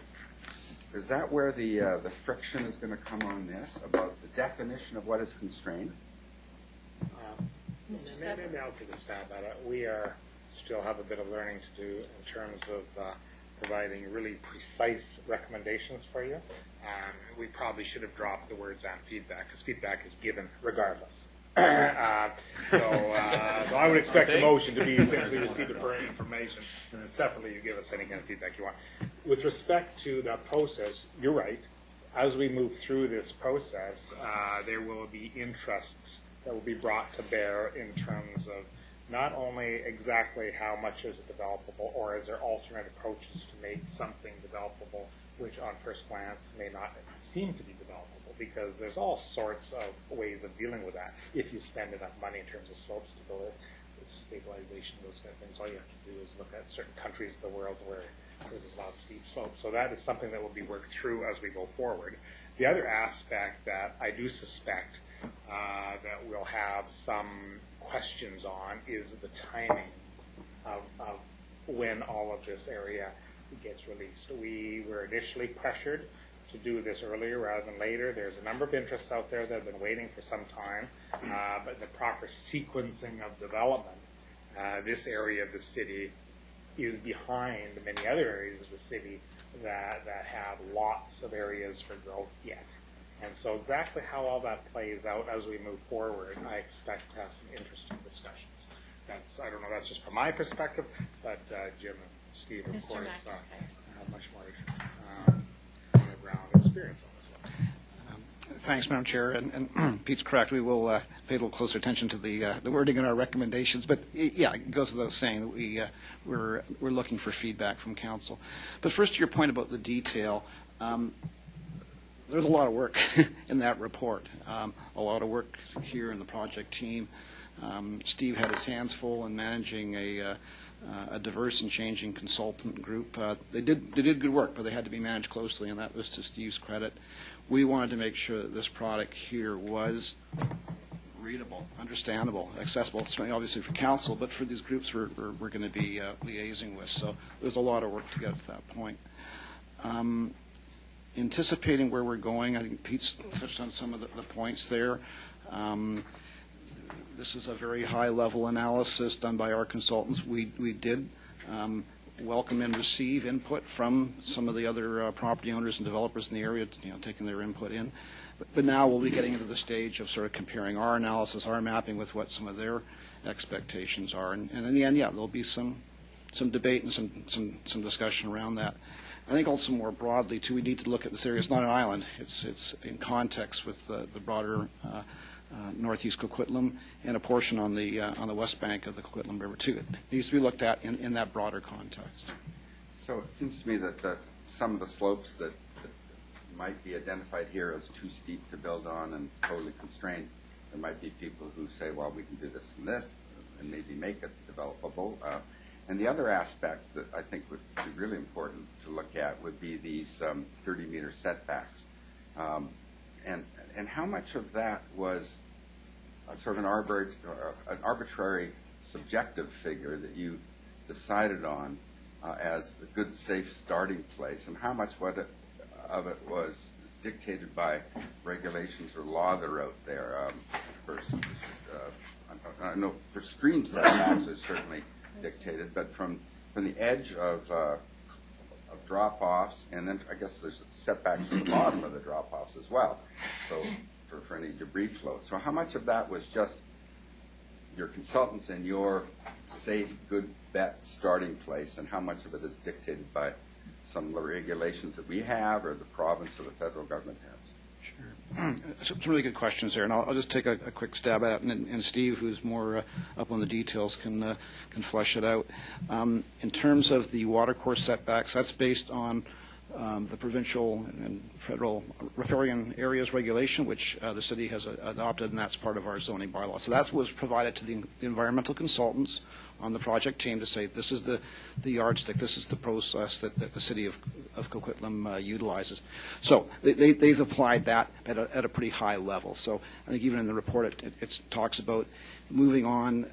the friction is going to come on this, about the definition of what is constrained? Maybe I'll take a stab at it. We still have a bit of learning to do in terms of providing really precise recommendations for you. We probably should have dropped the words "and feedback," because feedback is given regardless. So I would expect the motion to be simply receive the current information, and then separately you give us any kind of feedback you want. With respect to the process, you're right. As we move through this process, there will be interests that will be brought to bear in terms of not only exactly how much is developable, or is there alternate approaches to make something developable, which on first glance may not seem to be developable, because there's all sorts of ways of dealing with that. If you spend enough money in terms of slope stabilization, those kind of things, all you have to do is look at certain countries of the world where there's a lot of steep slopes. So that is something that will be worked through as we go forward. The other aspect that I do suspect that we'll have some questions on is the timing of when all of this area gets released. We were initially pressured to do this earlier rather than later. There's a number of interests out there that have been waiting for some time, but the proper sequencing of development, this area of the city is behind many other areas of the city that have lots of areas for growth yet. And so exactly how all that plays out as we move forward, I expect to have some interesting discussions. I don't know, that's just from my perspective, but Jim and Steve, of course, have much more on-the-ground experience on this one. Thanks, Madam Chair. And Pete's correct. We will pay a little closer attention to the wording in our recommendations. But yeah, it goes without saying that we're looking for feedback from council. But first, to your point about the detail. There's a lot of work in that report, a lot of work here in the project team. Steve had his hands full in managing a diverse and changing consultant group. They did good work, but they had to be managed closely, and that was to Steve's credit. We wanted to make sure that this product here was readable, understandable, accessible, obviously for council, but for these groups we're going to be liaising with. So there's a lot of work to get to that point. Anticipating where we're going, I think Pete's touched on some of the points there. This is a very high-level analysis done by our consultants. We did welcome and receive input from some of the other property owners and developers in the area, taking their input in. But now we'll be getting into the stage of sort of comparing our analysis, our mapping with what some of their expectations are. And in the end, yeah, there'll be some debate and some discussion around that. I think also more broadly, too, we need to look at this area. It's not an island. It's in context with the broader northeast Coquitlam and a portion on the west bank of the Coquitlam River, too. It needs to be looked at in that broader context. So it seems to me that some of the slopes that might be identified here as too steep to build on and totally constrained, there might be people who say, well, we can do this and maybe make it developable. And the other aspect that I think would be really important to look at would be these 30-meter setbacks. And how much of that was a sort of an arbitrary subjective figure that you decided on as a good, safe starting place, and how much of it was dictated by regulations or law that are out there? I know for stream setbacks it's certainly dictated, but from the edge of drop-offs, and then I guess there's setbacks from the bottom of the drop-offs as well, so for any debris flow. So how much of that was just your consultants and your safe, good bet starting place, and how much of it is dictated by some regulations that we have or the province or the federal government has? Sure. Some really good questions there, and I'll just take a quick stab at it, and Steve, who's more up on the details, can flesh it out. In terms of the watercourse setbacks, that's based on the provincial and federal riparian areas regulation, which the city has adopted, and that's part of our zoning bylaw. So that was provided to the environmental consultants on the project team to say this is the yardstick, this is the process that the city of Coquitlam utilizes. So they've applied that at a pretty high level. So I think even in the report it talks about moving on.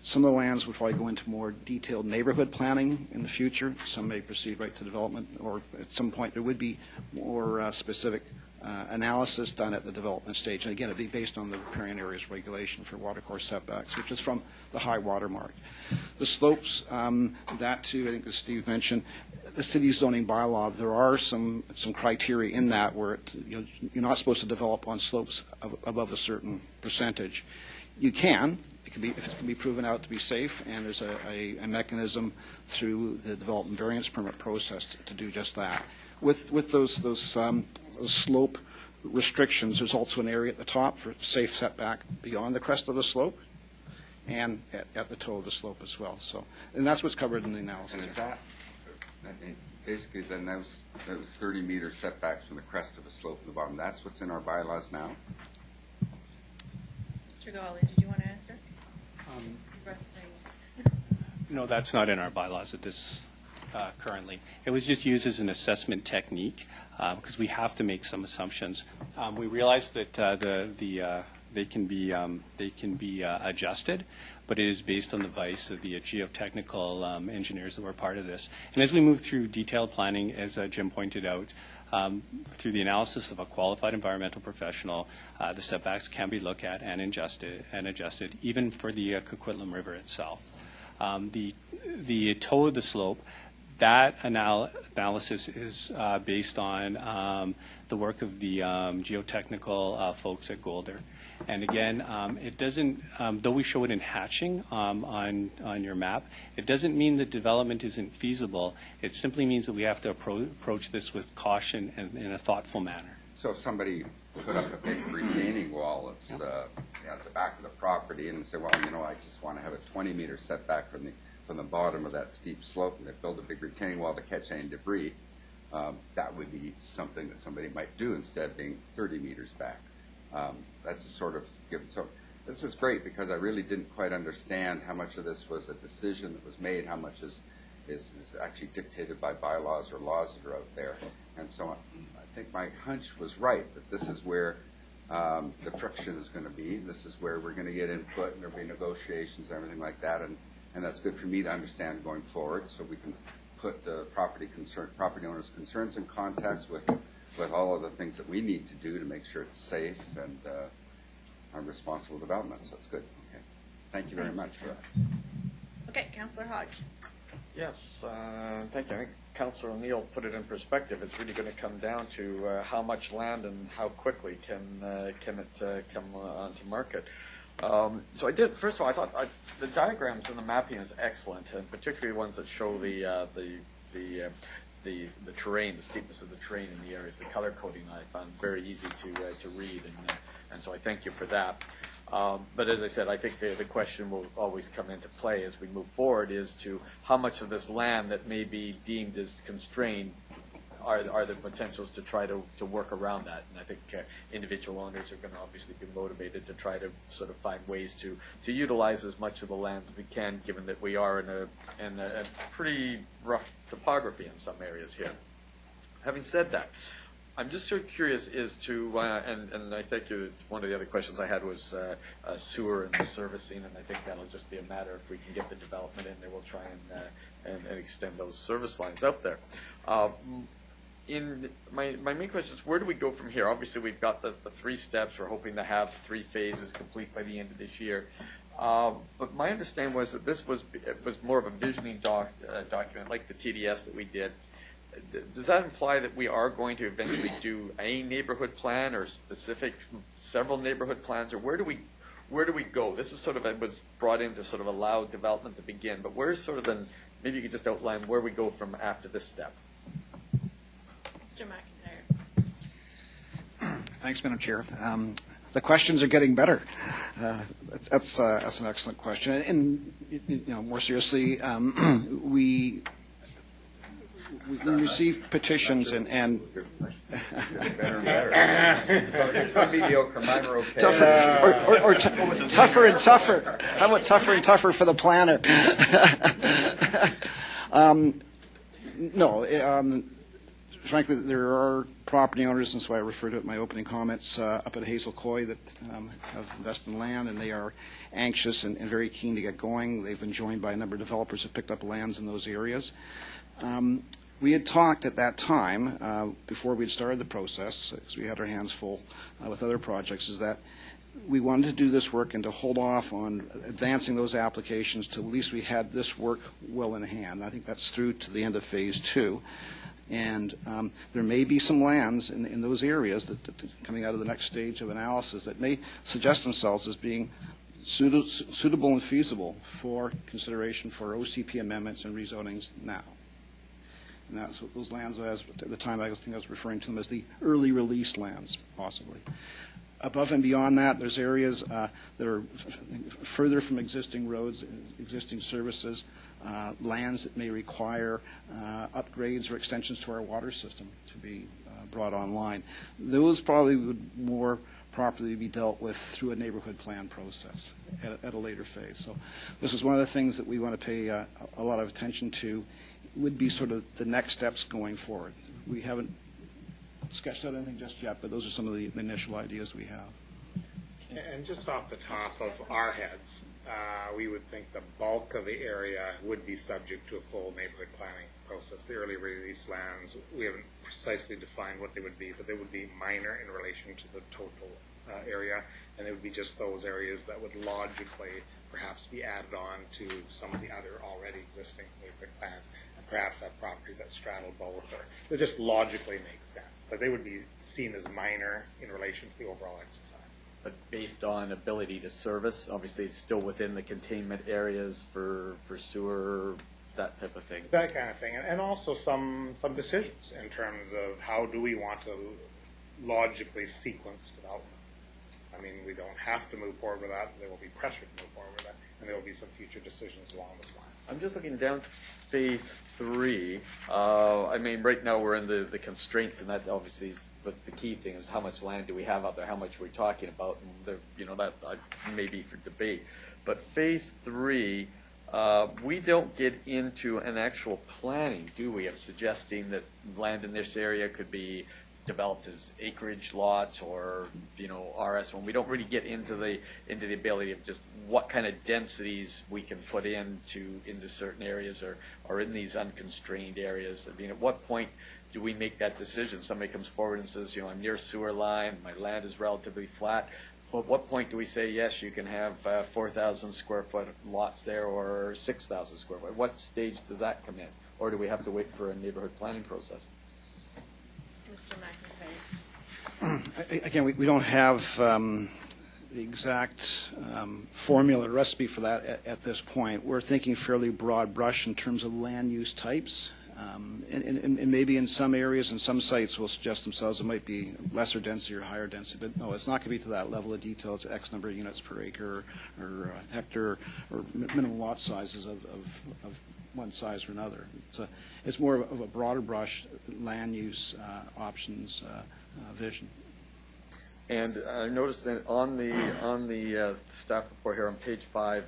Some of the lands would probably go into more detailed neighborhood planning in the future. Some may proceed right to development, or at some point there would be more specific analysis done at the development stage. And again, it'd be based on the riparian areas regulation for watercourse setbacks, which is from the high water mark. The slopes, that too, I think as Steve mentioned, the city's zoning bylaw, there are some criteria in that where you're not supposed to develop on slopes above a certain percentage. You can. It can be proven out to be safe, and there's a mechanism through the development variance permit process to do just that. With those slope restrictions, there's also an area at the top for safe setback beyond the crest of the slope and at the toe of the slope as well. So, and that's what's covered in the analysis. And is that, basically then those 30-meter setbacks from the crest of a slope in the bottom, that's what's in our bylaws now? Mr. Gawley, did you want to answer? No, that's not in our bylaws at this currently. It was just used as an assessment technique because we have to make some assumptions. We realize that they can be adjusted, but it is based on the advice of the geotechnical engineers that were part of this. And as we move through detailed planning, as Jim pointed out, through the analysis of a qualified environmental professional, the setbacks can be looked at and adjusted, even for the Coquitlam River itself. The toe of the slope, that analysis is based on the work of the geotechnical folks at Golder. And again, it doesn't, though we show it in hatching on your map, it doesn't mean that development isn't feasible. It simply means that we have to approach this with caution and in a thoughtful manner. So if somebody put up a big retaining wall that's at the back of the property and say, well, I just want to have a 20-meter setback from the bottom of that steep slope, and they build a big retaining wall to catch any debris, that would be something that somebody might do instead of being 30 meters back. That's a sort of given. So this is great because I really didn't quite understand how much of this was a decision that was made, how much is actually dictated by bylaws or laws that are out there. And so I think my hunch was right, that this is where the friction is going to be. This is where we're going to get input and there'll be negotiations and everything like that. And that's good for me to understand going forward so we can put the property owners' concerns in context with all of the things that we need to do to make sure it's safe and responsible development. So it's good. Okay. Thank you very much for that. Okay, Councillor Hodge. Yes, thank you. I think Councillor O'Neill put it in perspective. It's really going to come down to how much land and how quickly can it come onto market. So I did. First of all, I thought the diagrams and the mapping is excellent, and particularly ones that show the terrain, the steepness of the terrain in the areas. The color coding I found very easy to read, and so I thank you for that. But as I said, I think the question will always come into play as we move forward is to how much of this land that may be deemed as constrained are the potentials to try to work around that. And I think individual owners are going to obviously be motivated to try to sort of find ways to utilize as much of the land as we can, given that we are in a pretty rough topography in some areas here. Having said that, I'm just sort of curious as to, and I think one of the other questions I had was sewer and servicing, and I think that'll just be a matter if we can get the development in there, we'll try and extend those service lines out there. My main question is, where do we go from here? Obviously, we've got the 3 steps. We're hoping to have 3 phases complete by the end of this year. But my understanding was that this was more of a visioning document, like the TDS that we did. Does that imply that we are going to eventually do a neighborhood plan or several neighborhood plans, or where do where do we go? This is sort of, it was brought in to sort of allow development to begin, but where's sort of the, maybe you could just outline where we go from after this step. Mr. McIntyre. Thanks, Madam Chair. The questions are getting better. That's an excellent question. And more seriously, we receive petitions and Better and better. It's not mediocre. Mine are okay. Tougher and tougher. How about tougher and tougher for the planner? Frankly, there are property owners, and so I refer to it in my opening comments, up at Hazel Coy that have invested in land, and they are anxious and very keen to get going. They've been joined by a number of developers who picked up lands in those areas. We had talked at that time, before we had started the process, because we had our hands full with other projects, is that we wanted to do this work and to hold off on advancing those applications till at least we had this work well in hand. I think that's through to the end of Phase 2. And there may be some lands in those areas that coming out of the next stage of analysis that may suggest themselves as being suitable and feasible for consideration for OCP amendments and rezonings now. And that's what those lands, as at the time I was referring to them as the early release lands, possibly. Above and beyond that, there's areas that are further from existing roads, existing services, lands that may require upgrades or extensions to our water system to be brought online. Those probably would more properly be dealt with through a neighborhood plan process at a later phase. So this is one of the things that we want to pay a lot of attention to. Would be sort of the next steps going forward. We haven't sketched out anything just yet, but those are some of the initial ideas we have. And just off the top of our heads, we would think the bulk of the area would be subject to a full neighborhood planning process. The early release lands, we haven't precisely defined what they would be, but they would be minor in relation to the total area, and it would be just those areas that would logically perhaps be added on to some of the other already existing neighborhood plans, and perhaps have properties that straddle both, or they just logically make sense. But they would be seen as minor in relation to the overall exercise. But based on ability to service, obviously it's still within the containment areas for sewer, that type of thing. That kind of thing, and also some decisions in terms of how do we want to logically sequence development. I mean, we don't have to move forward with that. There will be pressure to move forward with that, and there will be some future decisions along those lines. I'm just looking down to Phase 3. I mean, right now we're in the constraints, and that obviously is what's the key thing is how much land do we have out there, how much we're talking about, and that may be for debate. But Phase 3, we don't get into an actual planning, do we, of suggesting that land in this area could be developed as acreage lots or RS when we don't really get into the ability of just what kind of densities we can put into certain areas or in these unconstrained areas. I mean, at what point do we make that decision? Somebody comes forward and says, I'm near sewer line, my land is relatively flat. Well, at what point do we say, yes, you can have 4,000 square foot lots there or 6,000 square foot? What stage does that come in? Or do we have to wait for a neighborhood planning process? Mr. McIntyre. Again, we don't have the exact formula recipe for that at this point. We're thinking fairly broad brush in terms of land use types. And maybe in some areas and some sites will suggest themselves it might be lesser density or higher density, but no, it's not going to be to that level of detail. It's X number of units per acre or hectare or minimum lot sizes of one size or another. It's more of a broader brush land use options vision. And I noticed that on the staff report here on page 5,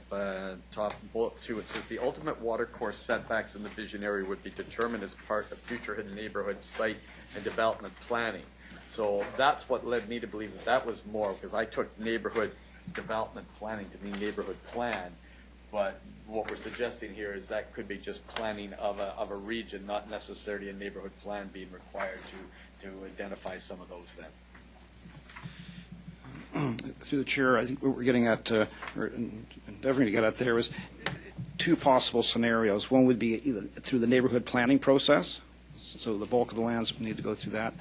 top bullet 2, it says the ultimate water course setbacks in the vision area would be determined as part of future hidden neighborhood site and development planning. So that's what led me to believe that was more, because I took neighborhood development planning to mean neighborhood plan. But what we're suggesting here is that could be just planning of a region, not necessarily a neighborhood plan being required to identify some of those then. Through the chair, I think what we're getting at, or endeavoring to get at there, is two possible scenarios. One would be either through the neighborhood planning process, so the bulk of the lands would need to go through that,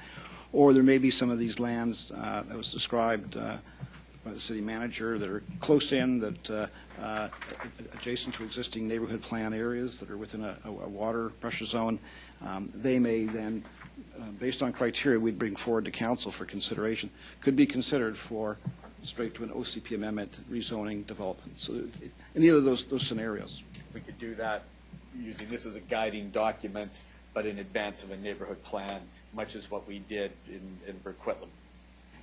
or there may be some of these lands that was described by the city manager that are close in, that adjacent to existing neighborhood plan areas that are within a water pressure zone. They may then, based on criteria we'd bring forward to council for consideration, could be considered for straight to an OCP amendment, rezoning, development. So in either of those scenarios. We could do that using this as a guiding document, but in advance of a neighborhood plan, much as what we did in Burke-Coquitlam.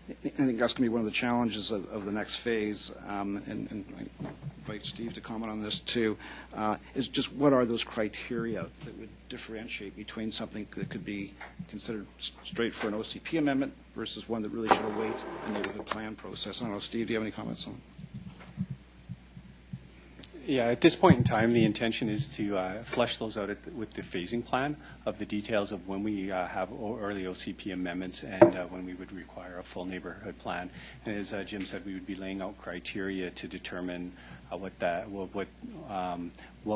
I think that's going to be one of the challenges of the next phase, and I invite Steve to comment on this too, is just what are those criteria that would differentiate between something that could be considered straight for an OCP amendment versus one that really should await a neighborhood plan process. I don't know, Steve, do you have any comments on it? Yeah, at this point in time, the intention is to flesh those out with the phasing plan of the details of when we have early OCP amendments and when we would require a full neighborhood plan. And as Jim said, we would be laying out criteria to determine what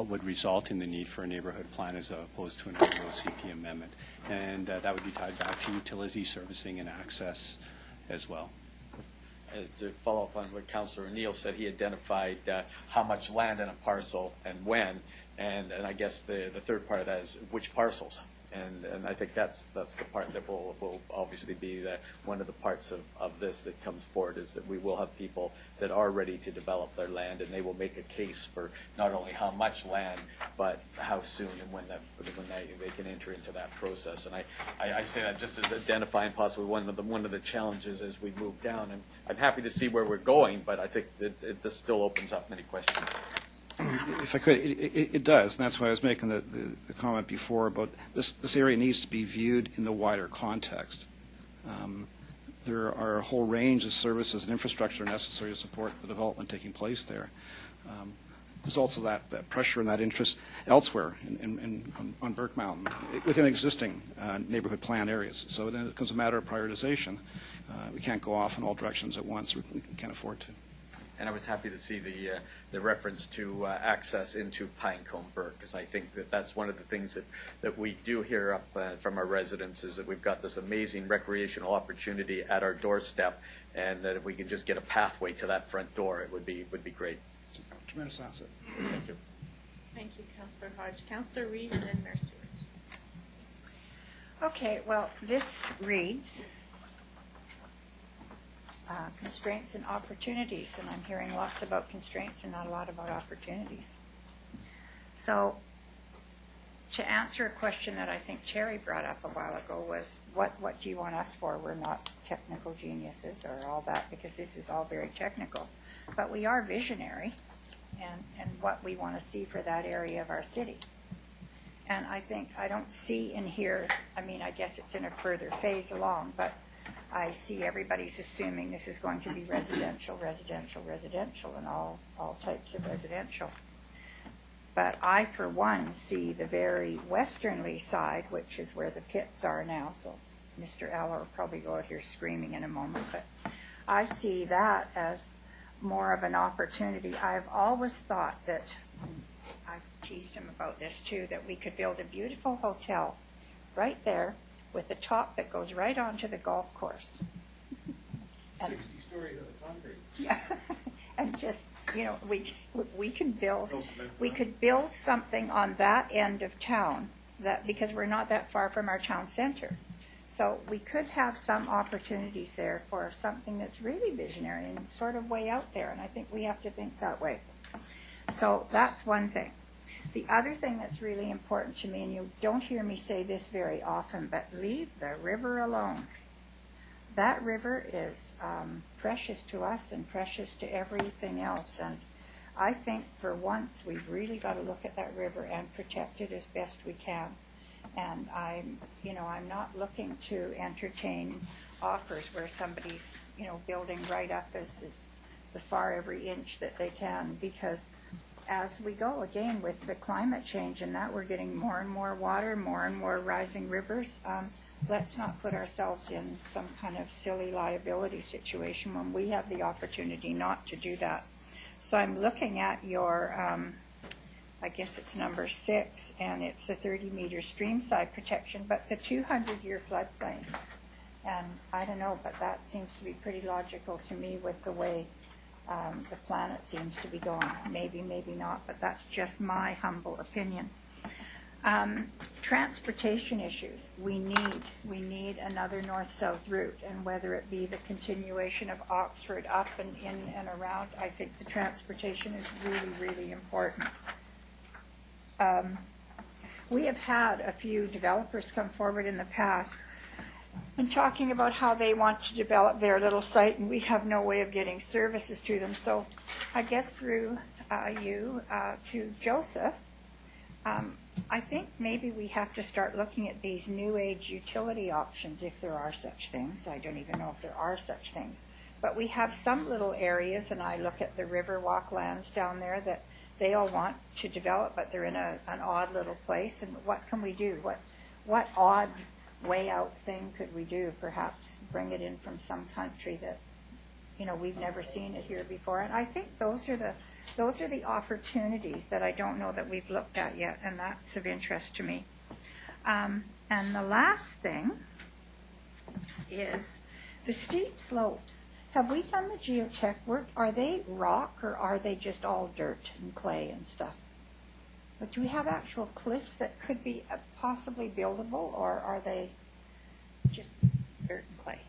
would result in the need for a neighborhood plan as opposed to an early OCP amendment. And that would be tied back to utility servicing and access as well. To follow up on what Councillor O'Neill said, he identified how much land in a parcel and when, and I guess the third part of that is which parcels. And I think that's the part that will obviously be one of the parts of this that comes forward, is that we will have people that are ready to develop their land, and they will make a case for not only how much land, but how soon and when they can enter into that process. And I say that just as identifying possibly one of the challenges as we move down. And I'm happy to see where we're going, but I think that this still opens up many questions. If I could, it does, and that's why I was making the comment before about this area needs to be viewed in the wider context. There are a whole range of services and infrastructure necessary to support the development taking place there. There's also that pressure and that interest elsewhere on Burke Mountain within existing neighborhood plan areas. So then it becomes a matter of prioritization. We can't go off in all directions at once. We can't afford to. And I was happy to see the reference to access into Pinecombe Burke, because I think that's one of the things that we do hear up from our residents, is that we've got this amazing recreational opportunity at our doorstep, and that if we can just get a pathway to that front door, it would be great. It's a tremendous asset. Thank you. Thank you, Councillor Hodge. Councillor Reid and then Mayor Stewart. Okay, well, this reads constraints and opportunities, and I'm hearing lots about constraints and not a lot about opportunities. So to answer a question that I think Terry brought up a while ago was, what do you want us for? We're not technical geniuses or all that, because this is all very technical. But we are visionary and what we want to see for that area of our city. And I don't see in here, I mean, I guess it's in a further phase along, but I see everybody's assuming this is going to be residential, residential, residential, and all types of residential. But I, for one, see the very westernly side, which is where the pits are now. So Mr. Eller will probably go out here screaming in a moment. But I see that as more of an opportunity. I've always thought that, I've teased him about this too, that we could build a beautiful hotel right there with a top that goes right onto the golf course. 60 stories of concrete. Yeah, and just, we can build, we could build something on that end of town, that because we're not that far from our town center. So we could have some opportunities there for something that's really visionary and sort of way out there, and I think we have to think that way. So that's one thing. The other thing that's really important to me, and you don't hear me say this very often, but leave the river alone. That river is precious to us and precious to everything else. And I think for once we've really got to look at that river and protect it as best we can. And I'm not looking to entertain offers where somebody's, building right up as the far every inch that they can, because as we go, again, with the climate change and that, we're getting more and more water, more and more rising rivers. Let's not put ourselves in some kind of silly liability situation when we have the opportunity not to do that. So I'm looking at your, I guess it's number 6, and it's the 30-meter streamside protection, but the 200-year floodplain. And I don't know, but that seems to be pretty logical to me with the way the planet seems to be going. Maybe, maybe not, but that's just my humble opinion. Transportation issues. We need another north-south route, and whether it be the continuation of Oxford up and in and around, I think the transportation is really, really important. We have had a few developers come forward in the past and talking about how they want to develop their little site, and we have no way of getting services to them. So I guess through you to Joseph, I think maybe we have to start looking at these new age utility options, if there are such things. I don't even know if there are such things. But we have some little areas, and I look at the Riverwalk lands down there that they all want to develop, but they're in an odd little place. And what can we do? What odd way out thing could we do? Perhaps bring it in from some country that, you know, we've never seen it here before. And I think those are the opportunities that I don't know that we've looked at yet, and that's of interest to me. And the last thing is the steep slopes. Have we done the geotech work? Are they rock, or are they just all dirt and clay and stuff? But do we have actual cliffs that could be possibly buildable, or are they just dirt and clay?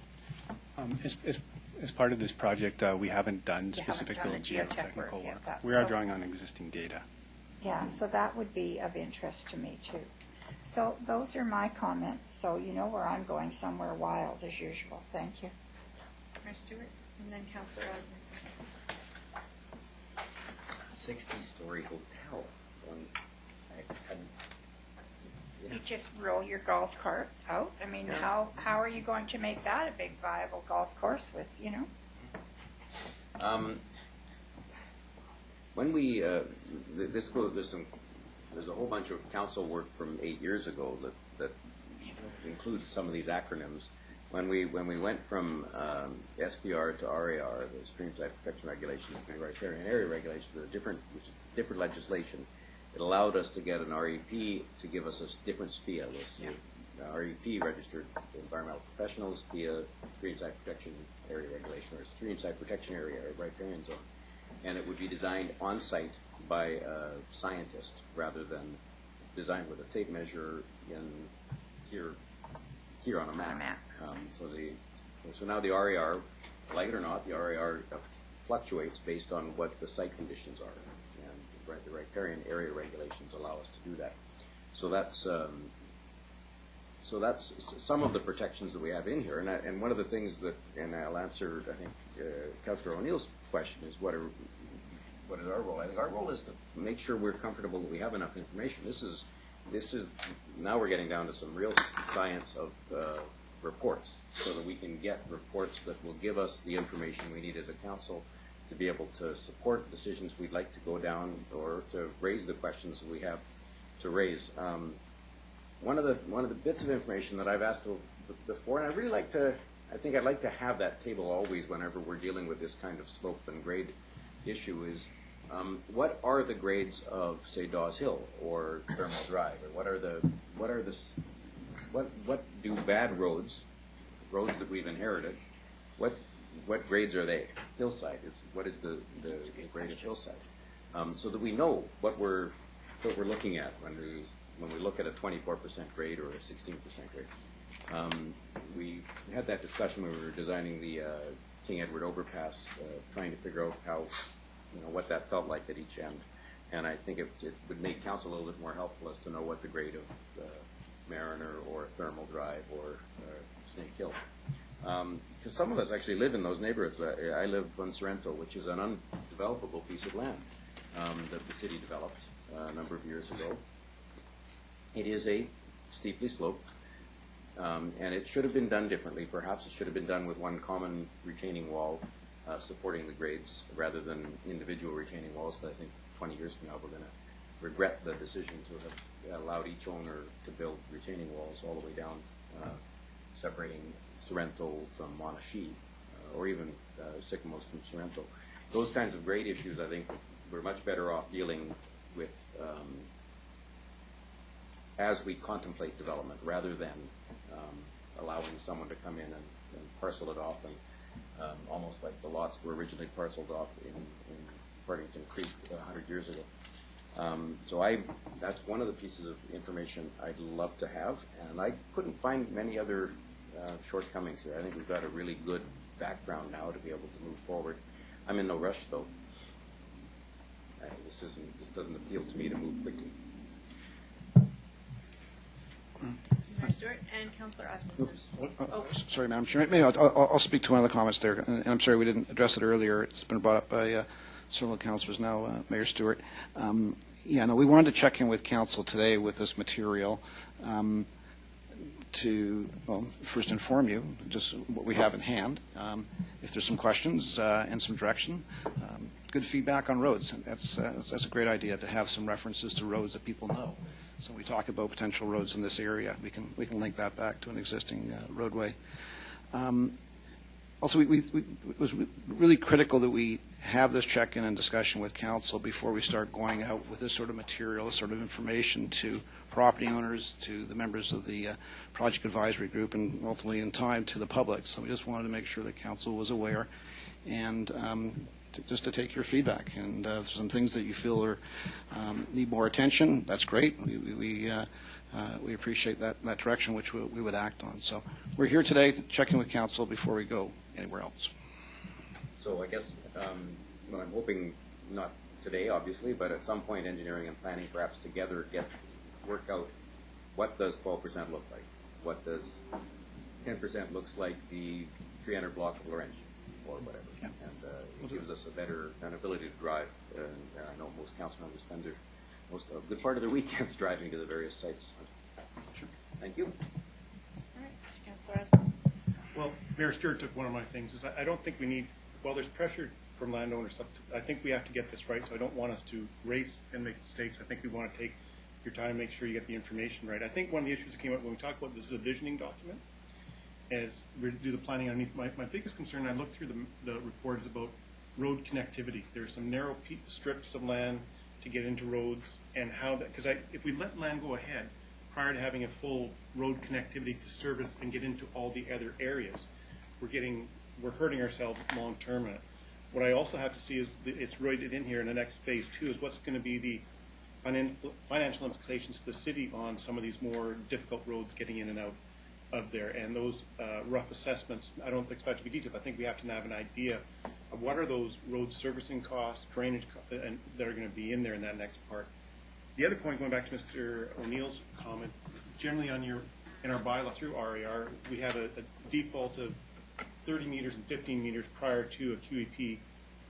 As part of this project, we haven't done specific geotechnical work. yet, We are drawing on existing data. Yeah, so that would be of interest to me too. So those are my comments. So you know where I'm going, somewhere wild as usual. Thank you. Mayor Stewart, and then Councillor Osmondson. 60-story hotel. You just roll your golf cart out. I mean, Yeah. how are you going to make that a big viable golf course with, you know? When we there's a whole bunch of council work from 8 years ago that includes some of these acronyms. When we went from SPR to RAR, the Streamside Protection Regulations, to the Riparian Area Regulations, the different legislation, it allowed us to get an REP to give us a different SPIA. REP, Registered Environmental Professionals, SPIA, Streamside Protection Area Regulation, or Streamside Protection Area, or Riparian Zone. And it would be designed on-site by a scientist rather than designed with a tape measure here on a map. So now the RAR, like it or not, the RAR fluctuates based on what the site conditions are. And the riparian area regulations allow us to do that. So that's some of the protections that we have in here. And one of the things that, and I'll answer, I think, Councillor O'Neill's question is what is our role? I think our role is to make sure we're comfortable that we have enough information. This is now we're getting down to some real science of reports, so that we can get reports that will give us the information we need as a council to be able to support decisions we'd like to go down, or to raise the questions that we have to raise. One of the bits of information that I've asked for before, and I'd like to have that table always whenever we're dealing with this kind of slope and grade issue, is what are the grades of, say, Dawes Hill or Thermal Drive, or what do bad roads that we've inherited, what grades are they? Hillside what is the grade of hillside, so that we know what we're looking at when we look at a 24% grade or a 16% grade. We had that discussion when we were designing the King Edward Overpass, trying to figure out how, what that felt like at each end. And I think it would make council a little bit more helpful as to know what the grade of Mariner or Thermal Drive or Snake Hill. Because some of us actually live in those neighborhoods. I live on Sorrento, which is an undevelopable piece of land that the city developed a number of years ago. It is a steeply sloped, and it should have been done differently. Perhaps it should have been done with one common retaining wall supporting the grades rather than individual retaining walls. But I think 20 years from now we're going to regret the decision to have allowed each owner to build retaining walls all the way down, separating Sorrento from Monashee, or even Sycamores from Sorrento. Those kinds of grade issues, I think, we're much better off dealing with as we contemplate development, rather than allowing someone to come in and parcel it off, and almost like the lots were originally parceled off in Partington Creek 100 years ago. So that's one of the pieces of information I'd love to have, and I couldn't find many other shortcomings here. I think we've got a really good background now to be able to move forward. I'm in no rush, though. This doesn't appeal to me to move quickly. Mayor Stewart and Councillor Osmondson. Sorry, Madam Chair. Maybe I'll speak to one of the comments there, and I'm sorry we didn't address it earlier. It's been brought up by several councillors now, Mayor Stewart. We wanted to check in with council today with this material to, first inform you just what we have in hand. If there's some questions and some direction, good feedback on roads. That's a great idea to have some references to roads that people know. So we talk about potential roads in this area. We can link that back to an existing roadway. Also, it was really critical that we have this check-in and discussion with council before we start going out with this sort of material, this sort of information to property owners, to the members of the project advisory group, and ultimately in time to the public. So we just wanted to make sure that council was aware and just to take your feedback. And if there's some things that you feel are need more attention, that's great. We appreciate that direction, which we would act on. So we're here today to check in with council before we go anywhere else. So I guess I'm hoping not today, obviously, but at some point, engineering and planning perhaps together work out what does 12% look like, what does 10% looks like the 300 block of Laurentian or whatever, and it gives us an ability to drive. And I know most council members spend a good part of their weekends driving to the various sites. Sure. Thank you. All right, Councillor Osmondson. Well, Mayor Stewart took one of my things. Is I don't think we need, while there's pressure from landowners, I think we have to get this right, so I don't want us to race and make mistakes. I think we want to take your time and make sure you get the information right. I think one of the issues that came up when we talked about this is a visioning document, as we do the planning underneath. My biggest concern, I looked through the report, is about road connectivity. There are some narrow strips of land to get into roads, and how that, because if we let land go ahead prior to having a full road connectivity to service and get into all the other areas, we're hurting ourselves long term in it. What I also have to see is it's rated in here in the next phase 2 is what's going to be the financial implications to the city on some of these more difficult roads getting in and out of there. And those rough assessments, I don't expect to be detailed. I think we have to have an idea of what are those road servicing costs, drainage and that are going to be in there in that next part. The other point, going back to Mr. O'Neill's comment, generally in our bylaw through RAR, we have a default of 30 meters and 15 meters prior to a QEP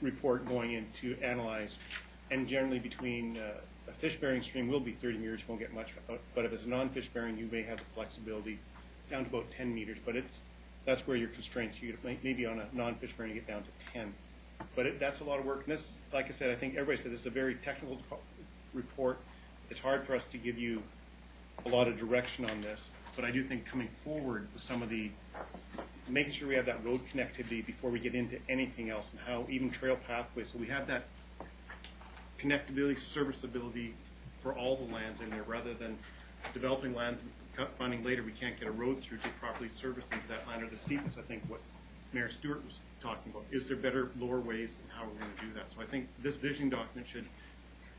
report going in to analyze. And generally between a fish-bearing stream will be 30 meters, you won't get much, but if it's a non-fish-bearing, you may have the flexibility down to about 10 meters, but that's where your constraints. You get, maybe on a non-fish-bearing, you get down to 10. But that's a lot of work. And this, like I said, I think everybody said this is a very technical report. It's hard for us to give you a lot of direction on this, but I do think coming forward with some of the, making sure we have that road connectivity before we get into anything else, and how even trail pathways, so we have that connectability, serviceability for all the lands in there, rather than developing lands, finding later we can't get a road through to properly service into that land, or the steepness. I think what Mayor Stewart was talking about, is there better, lower ways, and how we're going to do that. So I think this vision document should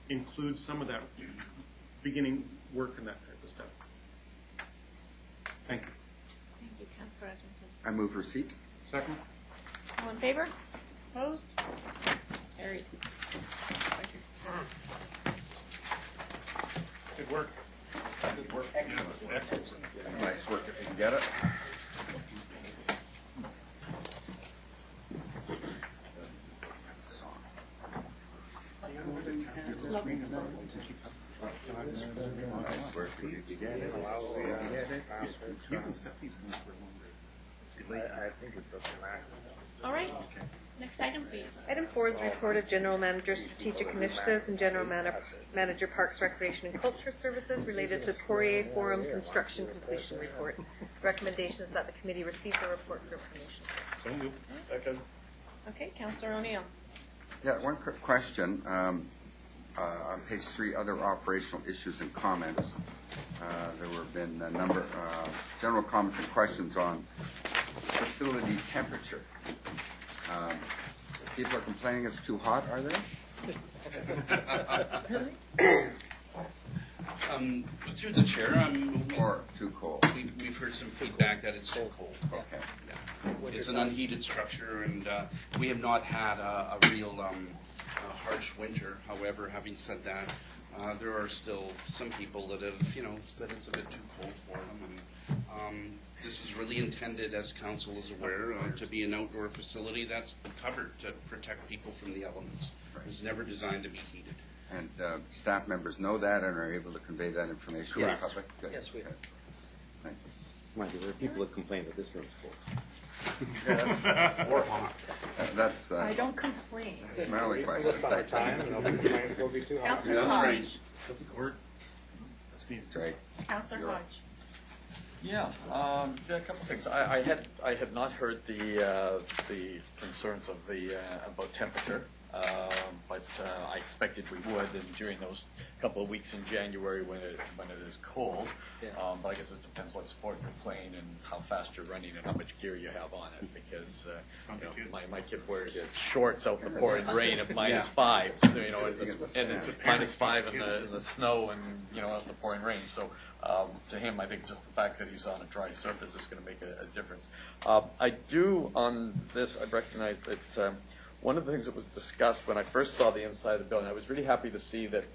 include some of that beginning work and that type of stuff. Thank you. Thank you, Councillor Osmondson. I move receipt. Second. All in favor? Opposed? Carried. Thank you. Good work. Good work. Excellent. Excellent. Nice work if you can get it. Nice work if you can get it. You can set these things for longer. I think it's up to max. All right. Next item, please. Item 4 is a report of General Manager Strategic Initiatives and General Manager Parks, Recreation and Culture Services related to Poirier Forum Construction Completion Report. Recommendation is that the committee receive the report for information. So moved. Second. Okay, Councillor O'Neill. Yeah, one quick question. On page 3, other operational issues and comments, there have been a number general comments and questions on facility temperature. People are complaining it's too hot, are they? Through the chair, or too cold. We've heard some feedback that it's too cold. Okay. Yeah. It's an unheated structure, and we have not had a real harsh winter. However, having said that, there are still some people that have, said it's a bit too cold for them. And this was really intended, as council is aware, to be an outdoor facility that's covered to protect people from the elements. It was never designed to be heated. And staff members know that and are able to convey that information to the public? Good. Yes, we have. Thank you. Mind you, there are people that complain that this room's cold. Or hot. That's. I don't complain. That's my only question. It's the summertime, and nobody complains it'll be too hot. Councillor Hodge. Great. Councillor Hodge. Yeah, a couple things. I had not heard the concerns of about temperature, but I expected we would, and during those couple of weeks in January when it is cold. But I guess it depends what sport you're playing and how fast you're running and how much gear you have on it. Because my kid wears shorts out in the pouring rain at -5, so, and it's -5 in the snow and out in the pouring rain. So to him, I think just the fact that he's on a dry surface is going to make a difference. I do on this. I recognize that. One of the things that was discussed when I first saw the inside of the building, I was really happy to see that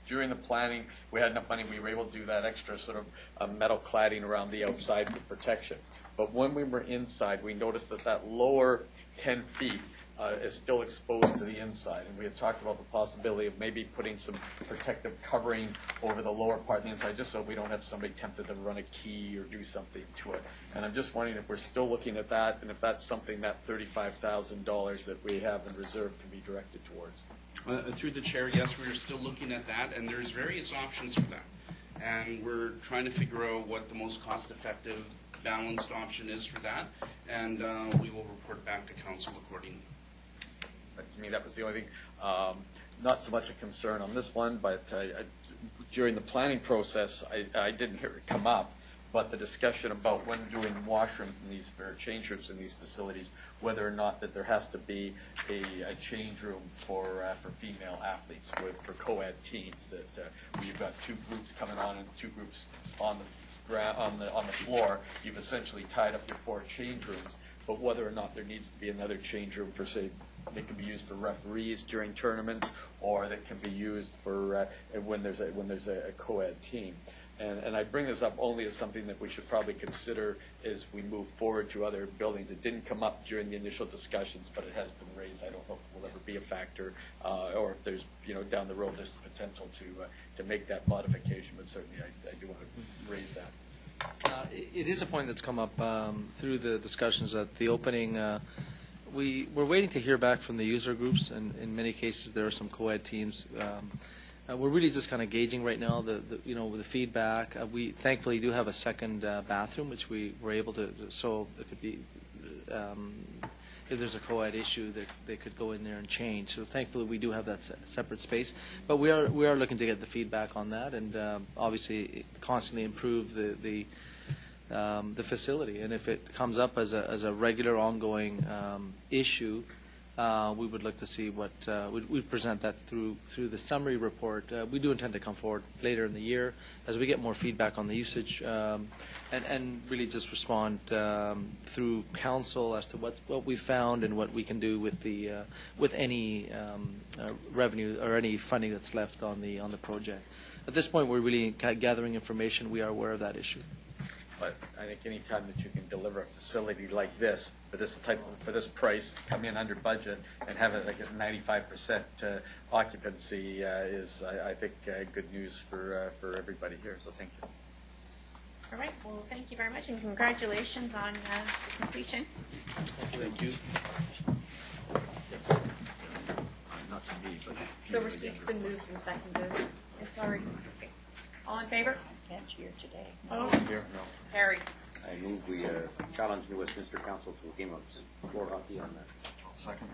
during the planning, we had enough money, we were able to do that extra sort of metal cladding around the outside for protection. But when we were inside, we noticed that lower 10 feet is still exposed to the inside. And we had talked about the possibility of maybe putting some protective covering over the lower part of the inside, just so we don't have somebody tempted to run a key or do something to it. And I'm just wondering if we're still looking at that, and if that's something that $35,000 that we have in reserve can be directed towards. Through the chair, yes, we're still looking at that, and there's various options for that. And we're trying to figure out what the most cost-effective, balanced option is for that, and we will report back to council accordingly. But to me, that was the only thing. Not so much a concern on this one, but during the planning process, I didn't hear it come up. But the discussion about when doing washrooms in these, or change rooms in these facilities, whether or not that there has to be a change room for female athletes, for co-ed teams. That you've got two groups coming on and two groups on the floor. You've essentially tied up your 4 change rooms. But whether or not there needs to be another change room for, say, they can be used for referees during tournaments, or that can be used for when there's a co-ed team. And I bring this up only as something that we should probably consider as we move forward to other buildings. It didn't come up during the initial discussions, but it has been raised. I don't know if it will ever be a factor, or if there's, down the road there's the potential to make that modification. But certainly I do want to raise that. It is a point that's come up through the discussions at the opening. We're waiting to hear back from the user groups, and in many cases there are some co-ed teams. We're really just kind of gauging right now with the feedback. We thankfully do have a second bathroom, which we were able to. So it could be if there's a co-ed issue, they could go in there and change. So thankfully we do have that separate space. But we are looking to get the feedback on that, and obviously constantly improve the facility. And if it comes up as a regular ongoing issue, we would look to see what we present that through the summary report. We do intend to come forward later in the year as we get more feedback on the usage, and really just respond through council as to what we found and what we can do with any revenue or any funding that's left on the project. At this point, we're really gathering information. We are aware of that issue. But I think any time that you can deliver a facility like this for this price, come in under budget, and have it like a 95% occupancy is, I think, good news for everybody here. So thank you. All right. Well, thank you very much, and congratulations on the completion. Thank you. Not to me, but So receipt's been moved and seconded. Oh, sorry. Okay. All in favor? I can't hear today. Opposed? Here, no. Carried. I move we challenge New Westminster Council to a game of floor hockey on that. Second.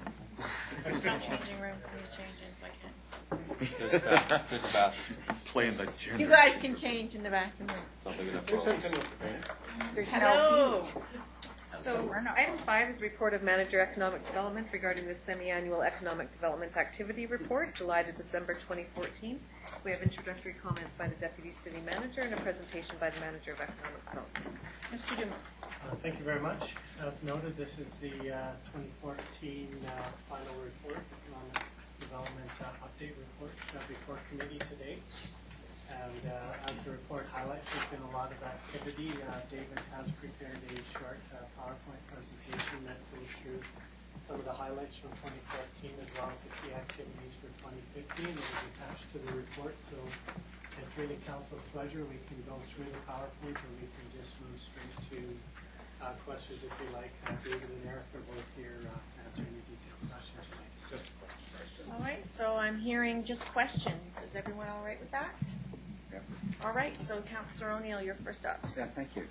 There's no changing room for me to change in, so I can't. There's a bathroom. Playing the gender. You guys can change in the back of the room. Something in the There's Hello. no heat. So, item 5 is report of Manager Economic Development regarding the semi-annual Economic Development Activity Report, July to December 2014. We have introductory comments by the Deputy City Manager and a presentation by the Manager of Economic Development. Mr. Dumont. Thank you very much. As noted, this is the 2014 final report, Economic Development Update Report before committee today. And as the report highlights, there's been a lot of activity. David has prepared a short PowerPoint presentation that goes through some of the highlights from 2014 as well as the key activities for 2015. It is attached to the report, so it's really council's pleasure. We can go through the PowerPoint or we can just move straight to questions if you like. David and Eric are both here to answer any detailed questions you might have. All right, so I'm hearing just questions. Is everyone all right with that? Yep. All right, so Councillor O'Neill, you're first up. Yeah, thank you.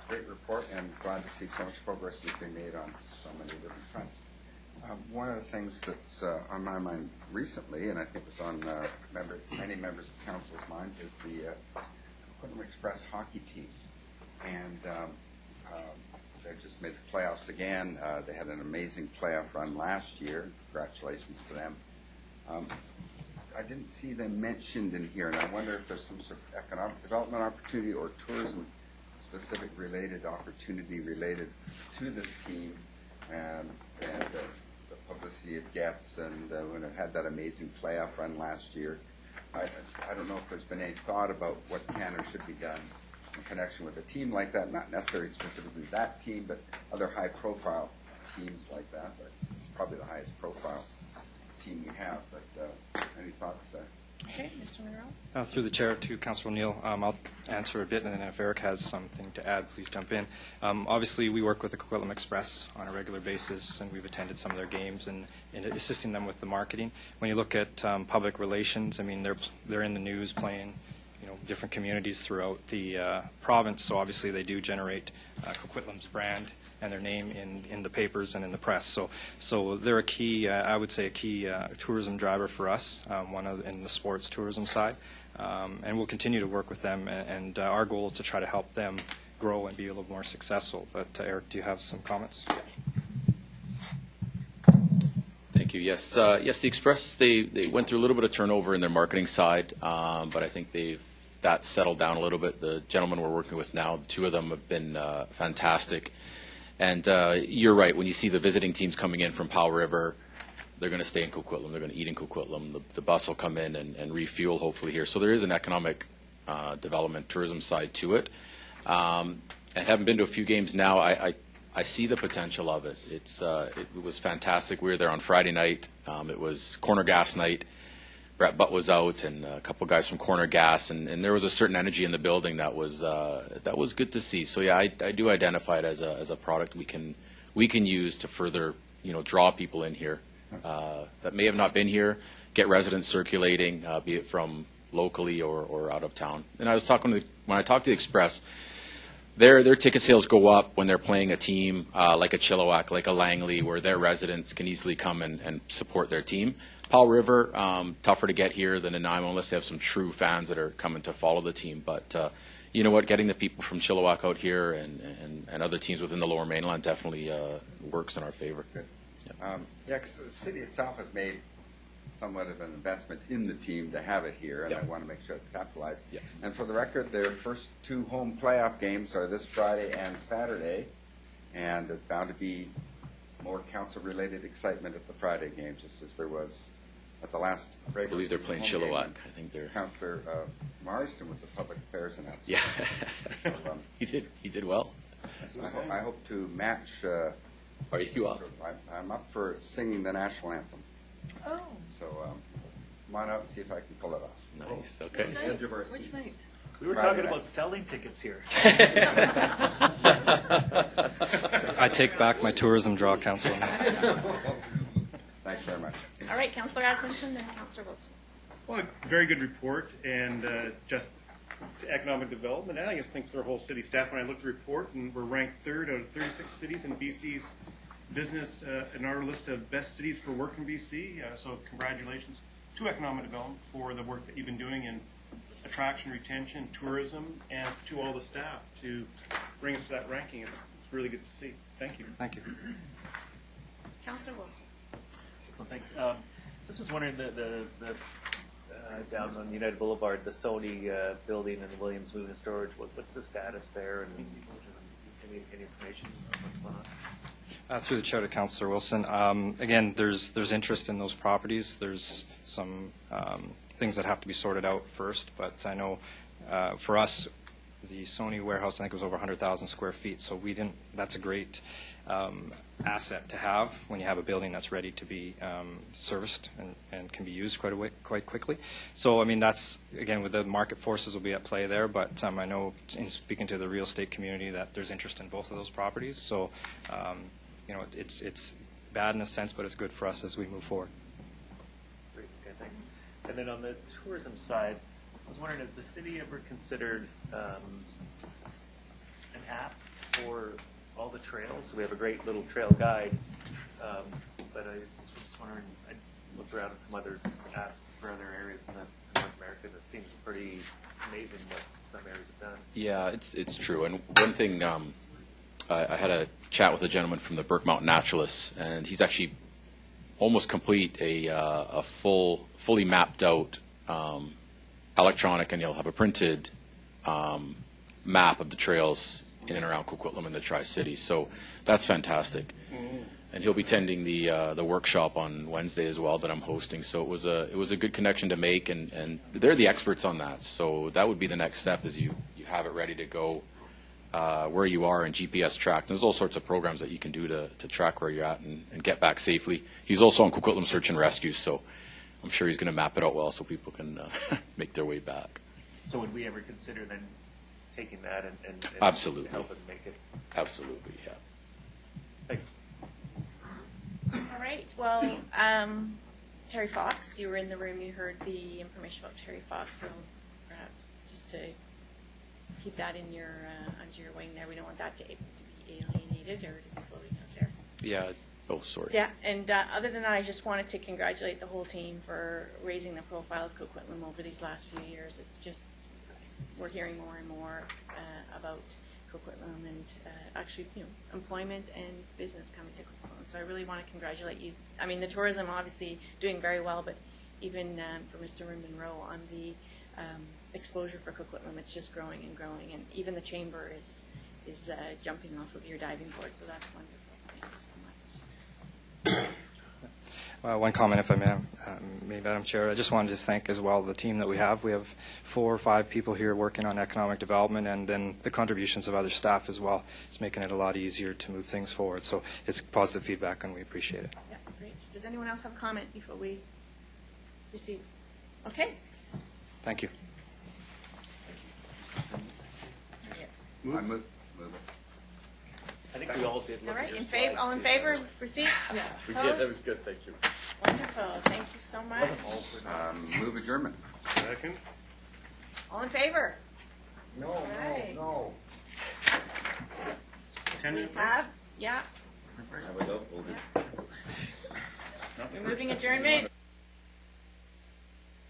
Great report, and glad to see so much progress has been made on so many different fronts. One of the things that's on my mind recently, and I think was on many members of council's minds, is the Coquitlam Express hockey team. And they just made the playoffs again. They had an amazing playoff run last year. Congratulations to them. I didn't see them mentioned in here, and I wonder if there's some sort of economic development opportunity or tourism-specific related opportunity related to this team and the publicity it gets, and when it had that amazing playoff run last year. I don't know if there's been any thought about what can or should be done in connection with a team like that, not necessarily specifically that team, but other high-profile teams like that. But it's probably the highest profile team we have, but any thoughts there? Okay, Mr. Monroe. Through the chair to Councillor O'Neill, I'll answer a bit, and then if Eric has something to add, please jump in. Obviously, we work with the Coquitlam Express on a regular basis, and we've attended some of their games and assisting them with the marketing. When you look at public relations, I mean, they're in the news playing, different communities throughout the province, so obviously they do generate Coquitlam's brand and their name in the papers and in the press. So they're a key, I would say, a key tourism driver for us, in the sports tourism side. And we'll continue to work with them, and our goal is to try to help them grow and be a little more successful. But Eric, do you have some comments? Thank you. Yes, the Express, they went through a little bit of turnover in their marketing side, but I think that's settled down a little bit. The gentlemen we're working with now, the two of them have been fantastic. And you're right, when you see the visiting teams coming in from Powell River, they're going to stay in Coquitlam, they're going to eat in Coquitlam, the bus will come in and refuel hopefully here. So there is an economic development tourism side to it. I haven't been to a few games now. I see the potential of it. It was fantastic. We were there on Friday night. It was Corner Gas night. Brett Butt was out, and a couple guys from Corner Gas, and there was a certain energy in the building that was good to see. So yeah, I do identify it as a product we can use to further draw people in here that may have not been here, get residents circulating, be it from locally or out of town. And I was talking when I talked to the Express. Their ticket sales go up when they're playing a team like a Chilliwack, like a Langley, where their residents can easily come and support their team. Powell River, tougher to get here than Nanaimo unless they have some true fans that are coming to follow the team. But you know what, getting the people from Chilliwack out here and other teams within the Lower Mainland definitely works in our favor. Good. Yeah, because the city itself has made somewhat of an investment in the team to have it here, and I want to make sure it's capitalized. Yeah. And for the record, their first two home playoff games are this Friday and Saturday, and there's bound to be more council-related excitement at the Friday game, just as there was at the last regular. I believe they're playing Chilliwack. I think they're. Councillor Marsden was the public affairs announcer. Yeah, so, he did well. So I hope to match. Are you up? I'm up for singing the national anthem. Oh. So come on out and see if I can pull it off. Nice. Okay. Which night? We were talking about selling tickets here. I take back my tourism draw, Councillor. Thanks very much. All right, Councillor Asmundson, then Councillor Wilson. Well, a very good report, and just to economic development, and I guess thanks to our whole city staff. When I looked at the report, and we're ranked 3rd out of 36 cities in BC's business in our list of best cities for work in BC. So congratulations to economic development for the work that you've been doing in attraction, retention, tourism, and to all the staff to bring us to that ranking. It's really good to see. Thank you. Thank you. Councillor Wilson. Excellent, thanks. Just was wondering, the down on United Boulevard, the Sony building and the Williams Moving and Storage, what's the status there, and any information on what's going on? Through the chair to Councillor Wilson. Again, there's interest in those properties. There's some things that have to be sorted out first, but I know for us, the Sony warehouse, I think, was over 100,000 square feet, so we didn't. That's a great asset to have when you have a building that's ready to be serviced and can be used quite quickly. So, I mean, that's, again, with the market forces will be at play there, but I know in speaking to the real estate community that there's interest in both of those properties. So, you know, it's bad in a sense, but it's good for us as we move forward. Great, okay, thanks. And then on the tourism side, I was wondering, has the city ever considered an app for all the trails? We have a great little trail guide, but I was just wondering, I looked around at some other apps for other areas in North America that seems pretty amazing what some areas have done. Yeah, it's true. And one thing, I had a chat with a gentleman from the Burke Mountain Naturalists, and he's actually almost complete a fully mapped out electronic, and he'll have a printed map of the trails in and around Coquitlam and the Tri-Cities. So that's fantastic. And he'll be attending the workshop on Wednesday as well that I'm hosting. So it was a good connection to make, and they're the experts on that. So that would be the next step, is you have it ready to go where you are and GPS tracked. There's all sorts of programs that you can do to track where you're at and get back safely. He's also on Coquitlam Search and Rescue, so I'm sure he's going to map it out well so people can make their way back. So would we ever consider then taking that and Absolutely. help it make it? Absolutely, yeah. Thanks. All right. Well, Terry Fox, you were in the room. You heard the information about Terry Fox. So perhaps just to keep that in your under your wing there. We don't want that to be alienated or to be floating out there. Yeah. Oh, sorry. Yeah. And other than that, I just wanted to congratulate the whole team for raising the profile of Coquitlam over these last few years. It's just we're hearing more and more about Coquitlam and actually, employment and business coming to Coquitlam. So I really want to congratulate you. I mean, the tourism obviously doing very well, but even for Mr. Monroe on the exposure for Coquitlam, it's just growing and growing. And even the chamber is jumping off of your diving board, so that's wonderful. Thank you so much. One comment, if I may, Madam Chair. I just wanted to thank as well the team that we have. We have 4 or 5 people here working on economic development, and then the contributions of other staff as well. It's making it a lot easier to move things forward. So it's positive feedback, and we appreciate it. Yeah, great. Does anyone else have a comment before we proceed? Okay. Thank you. I move it. I think we all did. All right. All in favor? Proceed. Yeah, we did. That was good. Thank you. Wonderful. Thank you so much. Move adjournment. Second. All in favor? No, All right. no. 10 minutes. Yeah. We're moving adjournment.